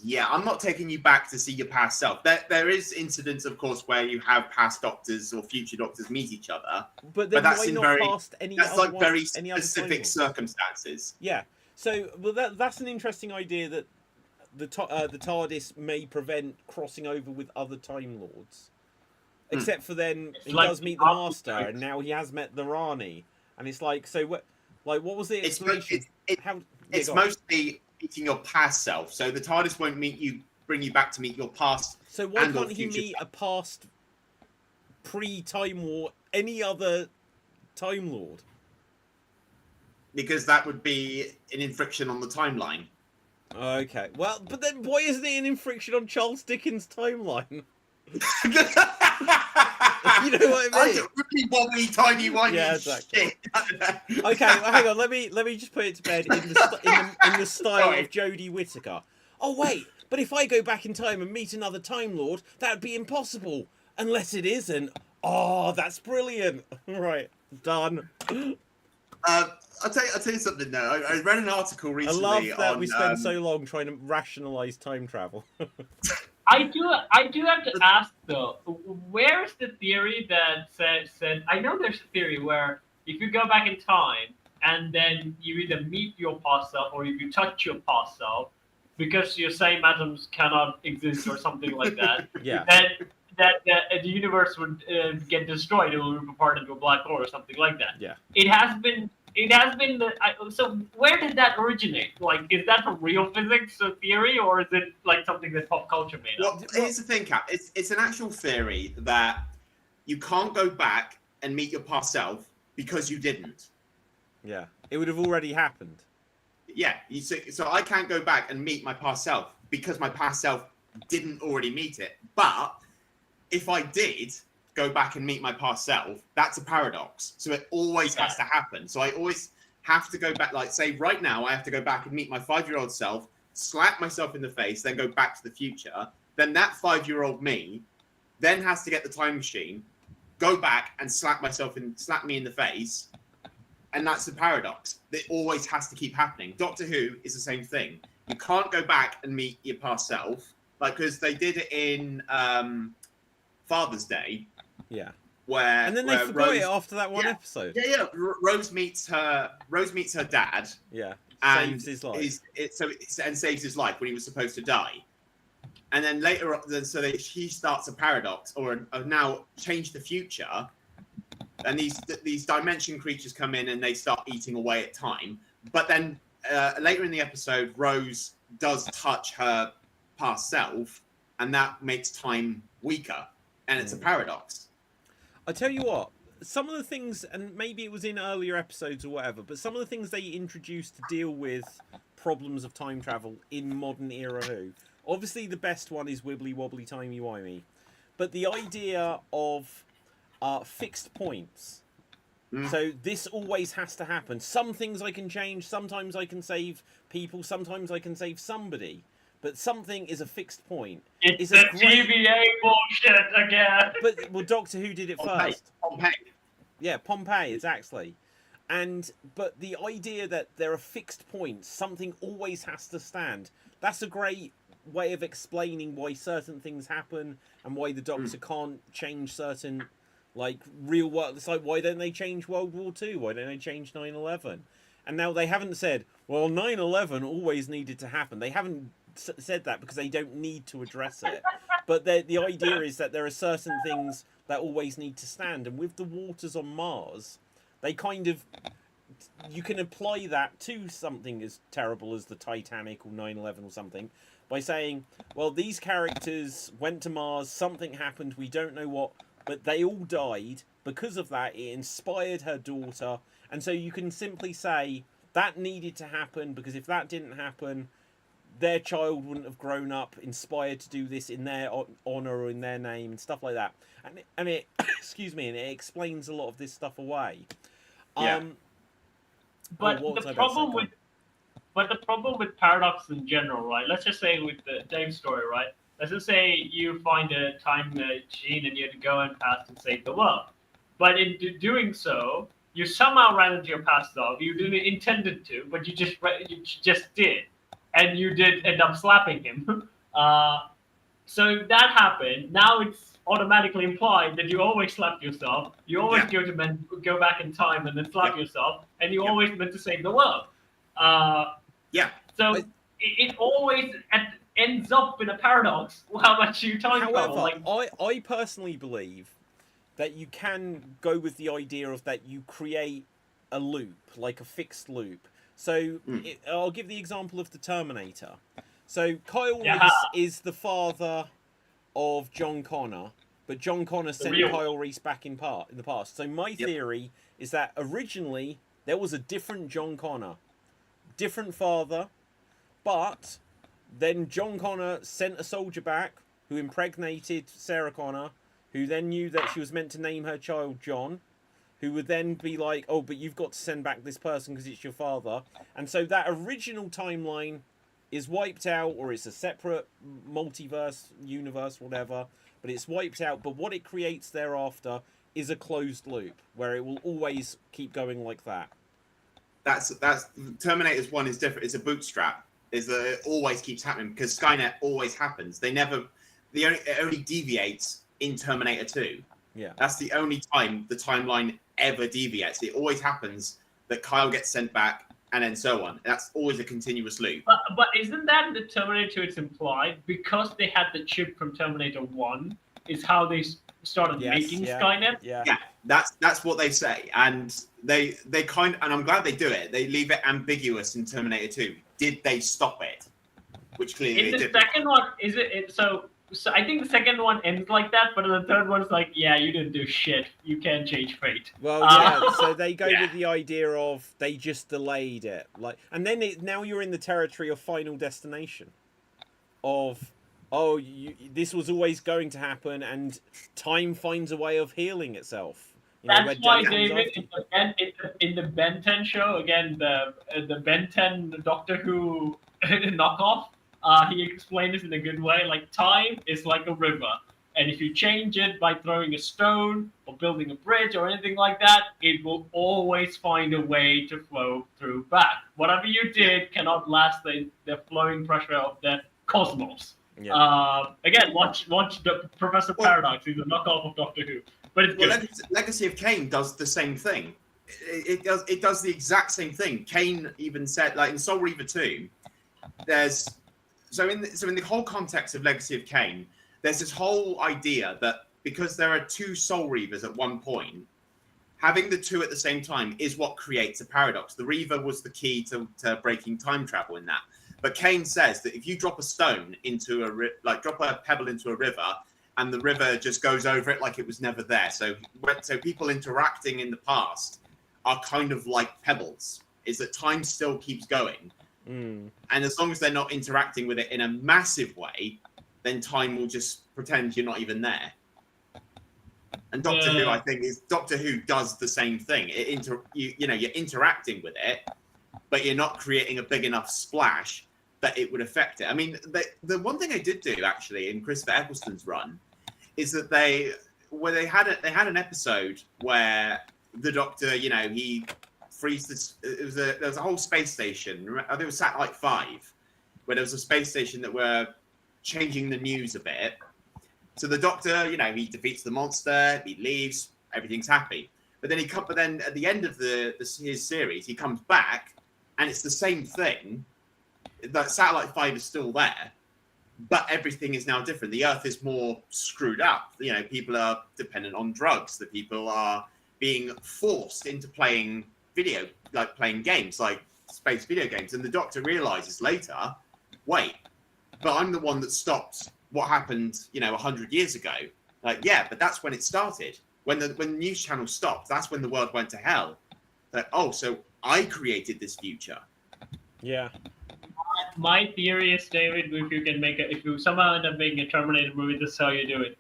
yeah, I'm not taking you back to see your past self. There is incidents, of course, where you have past Doctors or future Doctors meet each other, but that's in very specific circumstances. Yeah. So, well, that's an interesting idea that the TARDIS may prevent crossing over with other Time Lords. Except for then he does meet the Master, and now he has met the Rani, and it's like, so what? Like, what was the explanation? It's mostly meeting your past self. So the TARDIS won't bring you back to meet your past. So why can't he meet a past pre-Time War any other Time Lord? Because that would be an infriction on the timeline. Okay. Well, but then why isn't it an infriction on Charles Dickens' timeline? You know what I mean? Really wobbly, tiny, whiny Yeah, exactly. shit. Okay, well, hang on. Let me just put it to bed in the style Sorry. of Jodie Whittaker. Oh wait, but if I go back in time and meet another Time Lord, that would be impossible unless it isn't. Oh, that's brilliant. Right, done. I'll tell you something though. I read an article I recently love that on, we spend so long trying to rationalize time travel. I do have to ask though, where is the theory that said I know there's a theory where if you go back in time and then you either meet your past self or if you touch your past self, because your same atoms cannot exist or something like that, Yeah. that the universe would get destroyed, it will rip apart into a black hole or something like that. Yeah. It has been so where did that originate? Like, is that a real physics theory, or is it like something that pop culture made up? Well, here's the thing, Cap. It's an actual theory that you can't go back and meet your past self because you didn't. Yeah, it would have already happened. Yeah, so I can't go back and meet my past self because my past self didn't already meet it. But if I did go back and meet my past self, that's a paradox. So it always has to happen. So I always have to go back, like say right now, I have to go back and meet my 5-year-old self, slap myself in the face, then go back to the future. Then that 5-year-old me then has to get the time machine, go back and slap me in the face. And that's the paradox. It always has to keep happening. Doctor Who is the same thing. You can't go back and meet your past self, like because they did it in Father's Day. Yeah. And then they forgot it after that one yeah, episode. Yeah. Rose meets her dad. Yeah. And saves his life. And saves his life when he was supposed to die. And then later on, she starts a paradox, or now change the future. And these dimension creatures come in and they start eating away at time. But then later in the episode, Rose does touch her past self, and that makes time weaker. And it's a paradox. I tell you what, some of the things, and maybe it was in earlier episodes or whatever, but some of the things they introduced to deal with problems of time travel in modern era Who. Obviously, the best one is wibbly wobbly timey wimey, but the idea of fixed points. So this always has to happen. Some things I can change. Sometimes I can save people. Sometimes I can save somebody. But something is a fixed point. It's the TVA bullshit again. But well, Doctor Who did it first. Pompeii. Yeah, Pompeii, exactly. But the idea that there are fixed points, something always has to stand. That's a great way of explaining why certain things happen and why the Doctor can't change certain, like, real world. It's like, why don't they change World War II? Why don't they change 9/11? And now they haven't said, well, 9/11 always needed to happen. They haven't said that because they don't need to address it. But the idea is that there are certain things that always need to stand. And with the waters on Mars, they kind of... You can apply that to something as terrible as the Titanic or 9/11 or something by saying, well, these characters went to Mars, something happened, we don't know what, but they all died. Because of that, it inspired her daughter. And so you can simply say that needed to happen because if that didn't happen, their child wouldn't have grown up inspired to do this in their honor or in their name and stuff like that. And it excuse me, and it explains a lot of this stuff away. Yeah. But the problem with paradox in general, right? Let's just say with the Dave's story, right? Let's just say you find a time machine and you have to go in past and save the world. But in doing so, you somehow ran into your past self. You didn't intended to, but you just did. And you did end up slapping him. So that happened. Now it's automatically implied that you always slapped yourself. You always go back in time and then slap yourself. And you always meant to save the world. So it always ends up in a paradox. How much you time travel? However, I personally believe that you can go with the idea of that you create a loop, like a fixed loop. So I'll give the example of the Terminator. So Kyle Reese is the father of John Connor, but John Connor sent Kyle Reese back in the past. So my theory is that originally there was a different John Connor, different father, but then John Connor sent a soldier back who impregnated Sarah Connor, who then knew that she was meant to name her child John, who would then be like, oh, but you've got to send back this person because it's your father. And so that original timeline is wiped out, or it's a separate multiverse, universe, whatever, but it's wiped out. But what it creates thereafter is a closed loop where it will always keep going like that. That's Terminator's one is different. It's a bootstrap. It always keeps happening because Skynet always happens. It only deviates in Terminator 2. Yeah. That's the only time the timeline ever deviates. It always happens that Kyle gets sent back and then so on. That's always a continuous loop. But isn't that in the Terminator 2 it's implied? Because they had the chip from Terminator 1 is how they started making Skynet? Yeah. That's what they say. And they and I'm glad they do it. They leave it ambiguous in Terminator 2. Did they stop it? Which clearly they did. The second one, so I think the second one ends like that, but the third one's like, yeah, you didn't do shit. You can't change fate. Well, yeah. So they go with the idea of they just delayed it, and then now you're in the territory of Final Destination, of this was always going to happen, and time finds a way of healing itself. That's why David, in the Ben 10 show, again, the Ben 10 Doctor Who knockoff. He explained this in a good way. Like, time is like a river, and if you change it by throwing a stone or building a bridge or anything like that, it will always find a way to flow through back. Whatever you did cannot last the flowing pressure of the cosmos. Yeah. Again, watch the Professor Paradox. He's a knockoff of Doctor Who, but it's good. Legacy of Kain does the same thing. It does the exact same thing. Kain even said, like in Soul Reaver 2, there's. So in the whole context of Legacy of Kain, there's this whole idea that because there are two Soul Reavers at one point, having the two at the same time is what creates a paradox. The Reaver was the key to breaking time travel in that. But Kain says that if you drop a stone into drop a pebble into a river, and the river just goes over it like it was never there. So people interacting in the past are kind of like pebbles. Is that time still keeps going. And as long as they're not interacting with it in a massive way, then time will just pretend you're not even there. And Doctor Who does the same thing. You're interacting with it, but you're not creating a big enough splash that it would affect it. I mean, the one thing I did do actually in Christopher Eccleston's run is that they had an episode where the Doctor, he frees this. There was a whole space station. I think it was Satellite 5, where there was a space station that were changing the news a bit. So the Doctor, he defeats the monster, he leaves, everything's happy. But then at the end of his series, he comes back, and it's the same thing. That Satellite 5 is still there, but everything is now different. The Earth is more screwed up. People are dependent on drugs. The people are being forced into playing games, like space video games. And the Doctor realizes later, wait, but I'm the one that stopped what happened, 100 years ago. But that's when it started. When the news channel stopped, that's when the world went to hell. So I created this future. Yeah. My theory is, David, if you somehow end up making a Terminator movie, this is how you do it.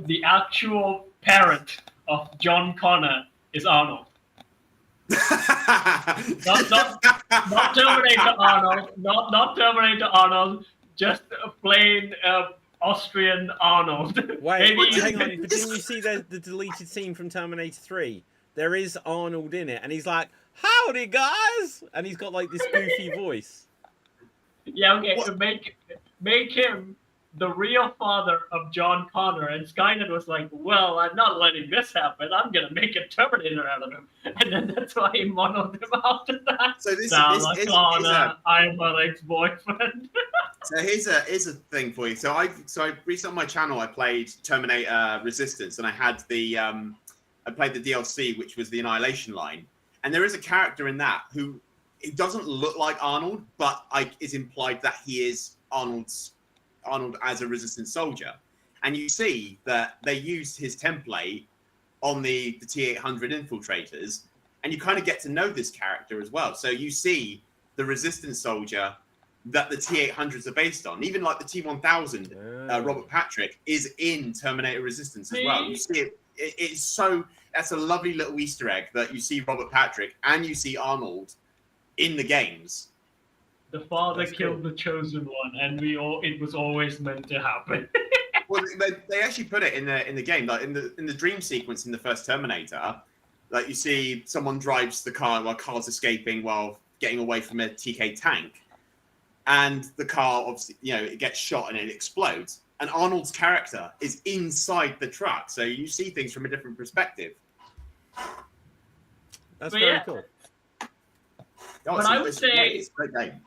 The actual parent of John Connor is Arnold. not Terminator Arnold, not Terminator Arnold, just a plain Austrian Arnold. Wait, hang on, but didn't you see the deleted scene from Terminator 3? There is Arnold in it, and he's like, howdy guys! And he's got like this goofy voice. Yeah, okay, so make him the real father of John Connor, and Skynet was like, well, I'm not letting this happen. I'm going to make a Terminator out of him. And then that's why he modeled him after that. So this Connor, I'm her ex-boyfriend. So here's a thing for you. So I recently on my channel, I played Terminator Resistance, and I had I played the DLC, which was the Annihilation line. And there is a character in that who it doesn't look like Arnold, but it's implied that he is Arnold as a Resistance soldier. And you see that they used his template on the T-800 infiltrators, and you kind of get to know this character as well. So you see the Resistance soldier that the T-800s are based on. Even like the T-1000, Robert Patrick is in Terminator Resistance as well. You see it. It's so, that's a lovely little Easter egg that you see Robert Patrick and you see Arnold in the games. The father killed the chosen one, and it was always meant to happen. Well, they actually put it in the game, like in the dream sequence in the first Terminator. Like you see someone drives the car while car's escaping while getting away from a TK tank. And the car, obviously, it gets shot and it explodes. And Arnold's character is inside the truck, so you see things from a different perspective. That's very cool. But I would say it's a great game.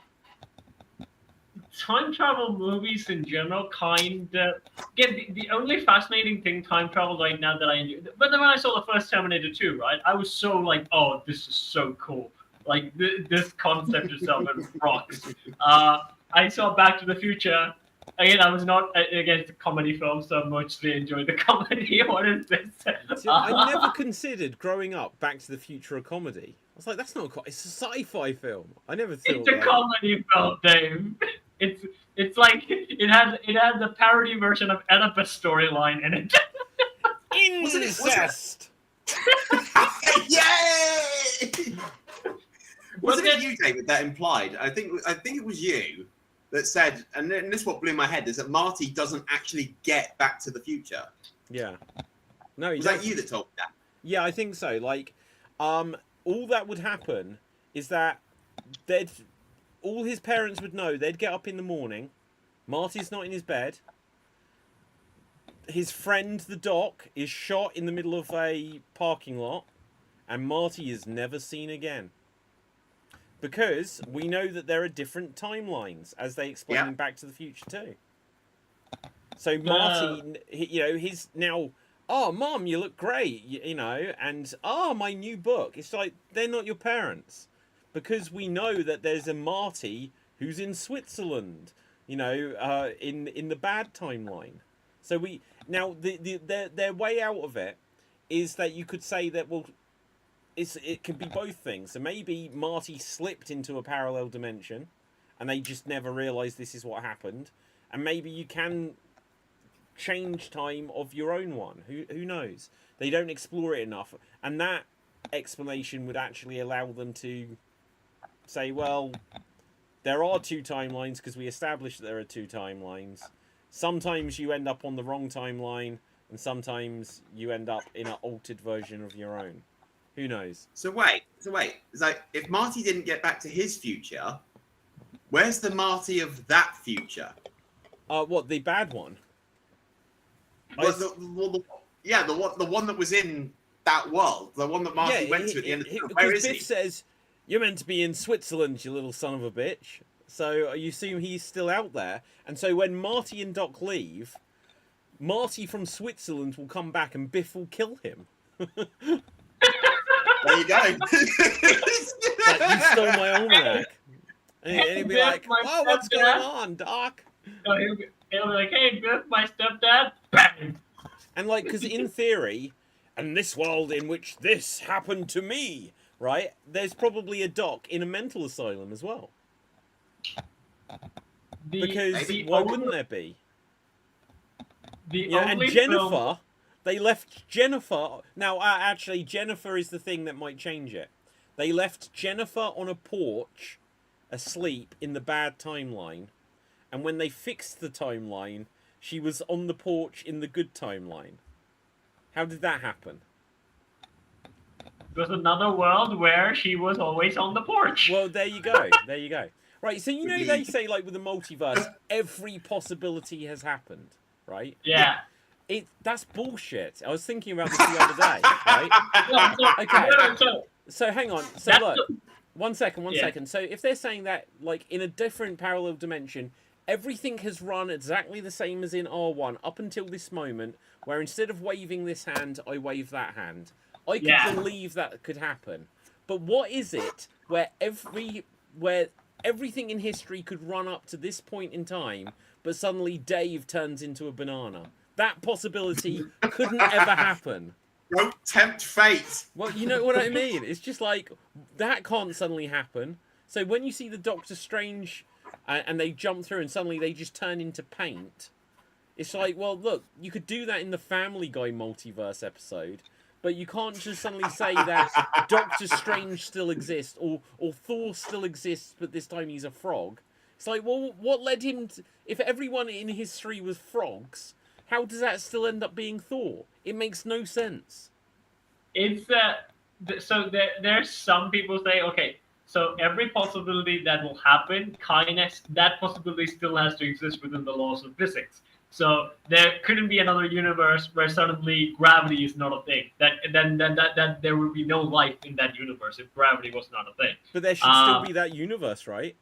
Time travel movies in general kind of... Again, the only fascinating thing time travel right now that I enjoy... But then when I saw the first Terminator 2, right, I was so like, oh, this is so cool. Like, this concept itself rocks. I saw Back to the Future. Again, I was not against the comedy film so much to enjoy the comedy. What is this? See, I never considered growing up Back to the Future a comedy. I was like, that's not it's a sci-fi film. I never thought it's a comedy film, Dave. It's like it had the parody version of Oedipus storyline in it. Incest. Yay! Wasn't it you, David, that implied? I think it was you that said, and this is what blew my head, is that Marty doesn't actually get Back to the Future. Yeah. No, was that you that told me that? Yeah, I think so. Like, all that would happen is that all his parents would know. They'd get up in the morning. Marty's not in his bed. His friend, the Doc, is shot in the middle of a parking lot, and Marty is never seen again. Because we know that there are different timelines, as they explain in Back to the Future too. So Marty, he's now, oh, Mom, you look great, and, oh, my new book. It's like, they're not your parents. Because we know that there's a Marty who's in Switzerland, in the bad timeline. So their way out of it is that you could say that, well, it could be both things. So maybe Marty slipped into a parallel dimension and they just never realised this is what happened. And maybe you can change time of your own one. Who knows? They don't explore it enough. And that explanation would actually allow them to say, well, there are two timelines because we established that there are two timelines. Sometimes you end up on the wrong timeline and sometimes you end up in an altered version of your own. Who knows? So wait. It's like, if Marty didn't get back to his future, where's the of that future? What, the bad one? Well, the one that was in that world, the one that Marty went to at the end of the film. Where is Biff he? says, you're meant to be in Switzerland, you little son of a bitch. So you assume he's still out there. And so when Marty and Doc leave, Marty from Switzerland will come back and Biff will kill him. There you go. Like, you stole my almanac. And he'd be like, oh, what's going on, Doc? He'll be like, hey, Biff, my stepdad. Bang. And like, because in theory, and this world in which this happened to me, right? There's probably a Doc in a mental asylum as well. Because why wouldn't there be? And Jennifer, they left Jennifer. Now, actually, Jennifer is the thing that might change it. They left Jennifer on a porch, asleep in the bad timeline. And when they fixed the timeline, she was on the porch in the good timeline. How did that happen? There's another world where she was always on the porch. Well, there you go. There you go. Right, so they say, like, with the multiverse, every possibility has happened, right? Yeah. That's bullshit. I was thinking about this the other day, right? Okay. So hang on. So look, one second. So if they're saying that, like, in a different parallel dimension, everything has run exactly the same as in R1 up until this moment, where instead of waving this hand, I wave that hand. I could believe that could happen. But what is it where everything in history could run up to this point in time, but suddenly Dave turns into a banana? That possibility couldn't ever happen. Don't tempt fate. Well, you know what I mean? It's just like, that can't suddenly happen. So when you see the Doctor Strange and they jump through and suddenly they just turn into paint. It's like, well, look, you could do that in the Family Guy multiverse episode, but you can't just suddenly say that Doctor Strange still exists or Thor still exists, but this time he's a frog. It's like, well, what led him to... If everyone in history was frogs, how does that still end up being Thor? It makes no sense. It's so there's some people say, okay, so every possibility that will happen, that possibility still has to exist within the laws of physics. So there couldn't be another universe where suddenly gravity is not a thing. Then there would be no life in that universe if gravity was not a thing. But there should still be that universe, right?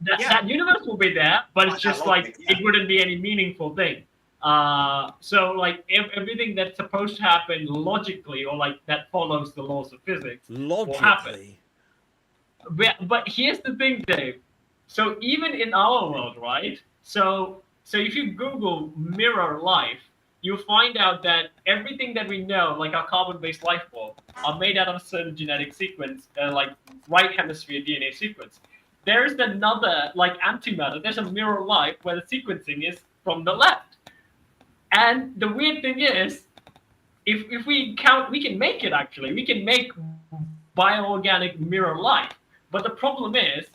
That universe will be there, but it's just like it wouldn't be any meaningful thing. So like everything that's supposed to happen logically or like that follows the laws of physics will happen. But here's the thing, Dave. So even in our world, right? So if you Google mirror life, you'll find out that everything that we know, like our carbon-based life form, are made out of a certain genetic sequence, like right hemisphere DNA sequence. There's another, like antimatter, there's a mirror life where the sequencing is from the left. And the weird thing is, if we count, we can make it actually. We can make bioorganic mirror life. But the problem is,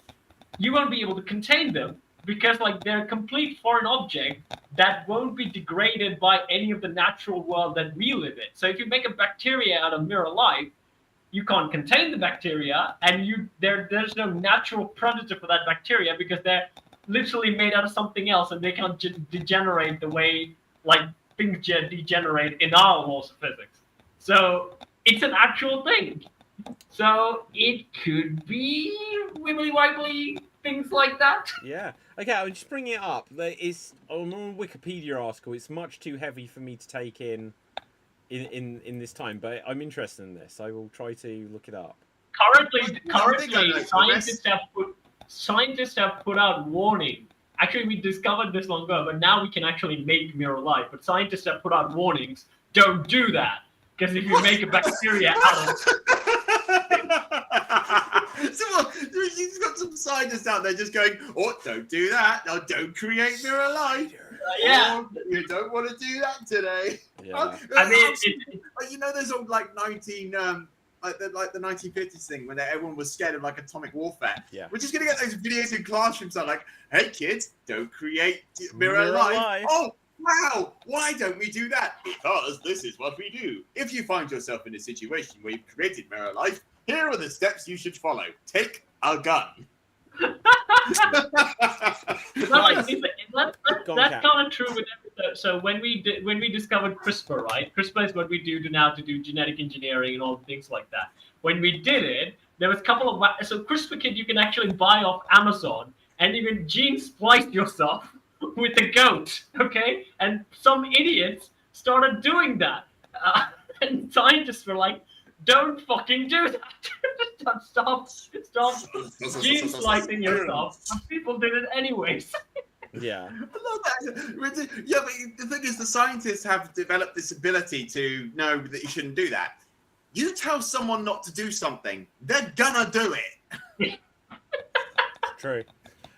you won't be able to contain them because like they're a complete foreign object that won't be degraded by any of the natural world that we live in. So if you make a bacteria out of mirror life, you can't contain the bacteria, and there's no natural predator for that bacteria because they're literally made out of something else, and they can't degenerate the way like things degenerate in our laws of physics. So it's an actual thing. So it could be wibbly wobbly things like that. Yeah. Okay, I'll just bring it up. It's on a Wikipedia article. It's much too heavy for me to take in this time, but I'm interested in this. I will try to look it up. Currently, scientists have put out warning. Actually, we discovered this long ago, but now we can actually make mirror life. But scientists have put out warnings. Don't do that, because if you make a bacteria out of So you've got some scientists out there just going, "Oh, don't do that! No, don't create mirror life. Yeah, you don't want to do that today." Yeah. I mean, you know, there's all like the 1950s thing when everyone was scared of like atomic warfare. Yeah. We're just gonna get those videos in classrooms that are like, "Hey kids, don't create mirror life." Oh, wow! Why don't we do that? Because this is what we do. If you find yourself in a situation where you've created mirror life, here are the steps you should follow. Take a gun. that's kind of true with everything. So when we discovered CRISPR, right? CRISPR is what we do now to do genetic engineering and all things like that. When we did it, there was a couple of CRISPR kit you can actually buy off Amazon, and you can gene splice yourself with a goat, okay? And some idiots started doing that, and scientists were like, "Don't fucking do that! Stop gene splicing yourself." And people did it anyways. Yeah. I love that. Yeah, but the thing is, the scientists have developed this ability to know that you shouldn't do that. You tell someone not to do something, they're gonna do it. True.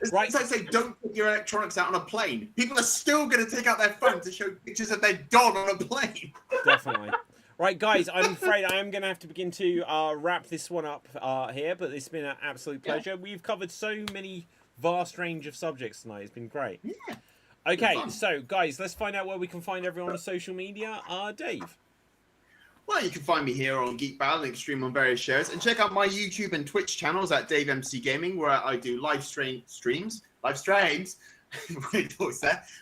It's Right. like say, don't put your electronics out on a plane. People are still going to take out their phone to show pictures of their dog on a plane. Definitely. Right, guys, I'm afraid I am going to have to begin to wrap this one up here, but it's been an absolute pleasure. Yeah. We've covered so many vast range of subjects tonight. It's been great. Yeah. Okay, so, guys, let's find out where we can find everyone on social media. Dave. Well, you can find me here on Geek Battle and Xstreamed on various shows. And check out my YouTube and Twitch channels at Dave MC Gaming, where I do live streams,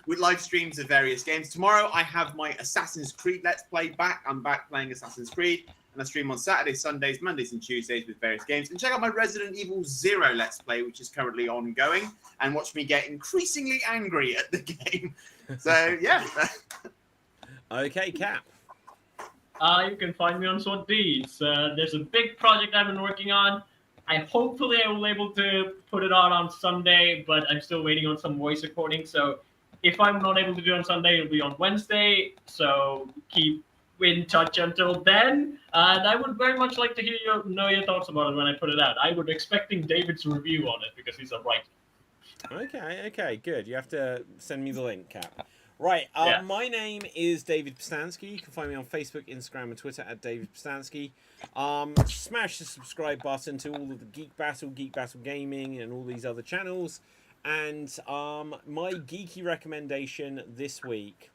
with live streams of various games. Tomorrow, I have my Assassin's Creed Let's Play back. I'm back playing Assassin's Creed. And I stream on Saturdays, Sundays, Mondays, and Tuesdays with various games. And check out my Resident Evil 0 Let's Play, which is currently ongoing. And watch me get increasingly angry at the game. So, yeah. Okay, Cap. You can find me on Sword Deeds. There's a big project I've been working on. Hopefully I will be able to put it out on Sunday, but I'm still waiting on some voice recording. So if I'm not able to do it on Sunday, it'll be on Wednesday. So keep in touch until then. And I would very much like to hear your thoughts about it when I put it out. I would expecting David's review on it because he's a writer. Okay, good. You have to send me the link, Cap. Right, Yeah. my name is David Pstansky. You can find me on Facebook, Instagram, and Twitter at David Pstansky. Smash the subscribe button to all of the Geek Battle Gaming, and all these other channels. And my geeky recommendation this week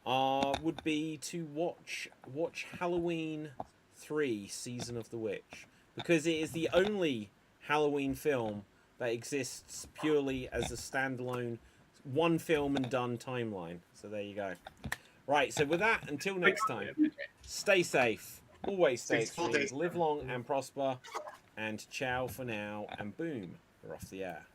would be to watch Halloween 3: Season of the Witch, because it is the only Halloween film that exists purely as a standalone, one film and done timeline. So there you go. Right, so with that, until next time, stay safe, always stay extreme, live long and prosper, and ciao for now, and boom, we're off the air.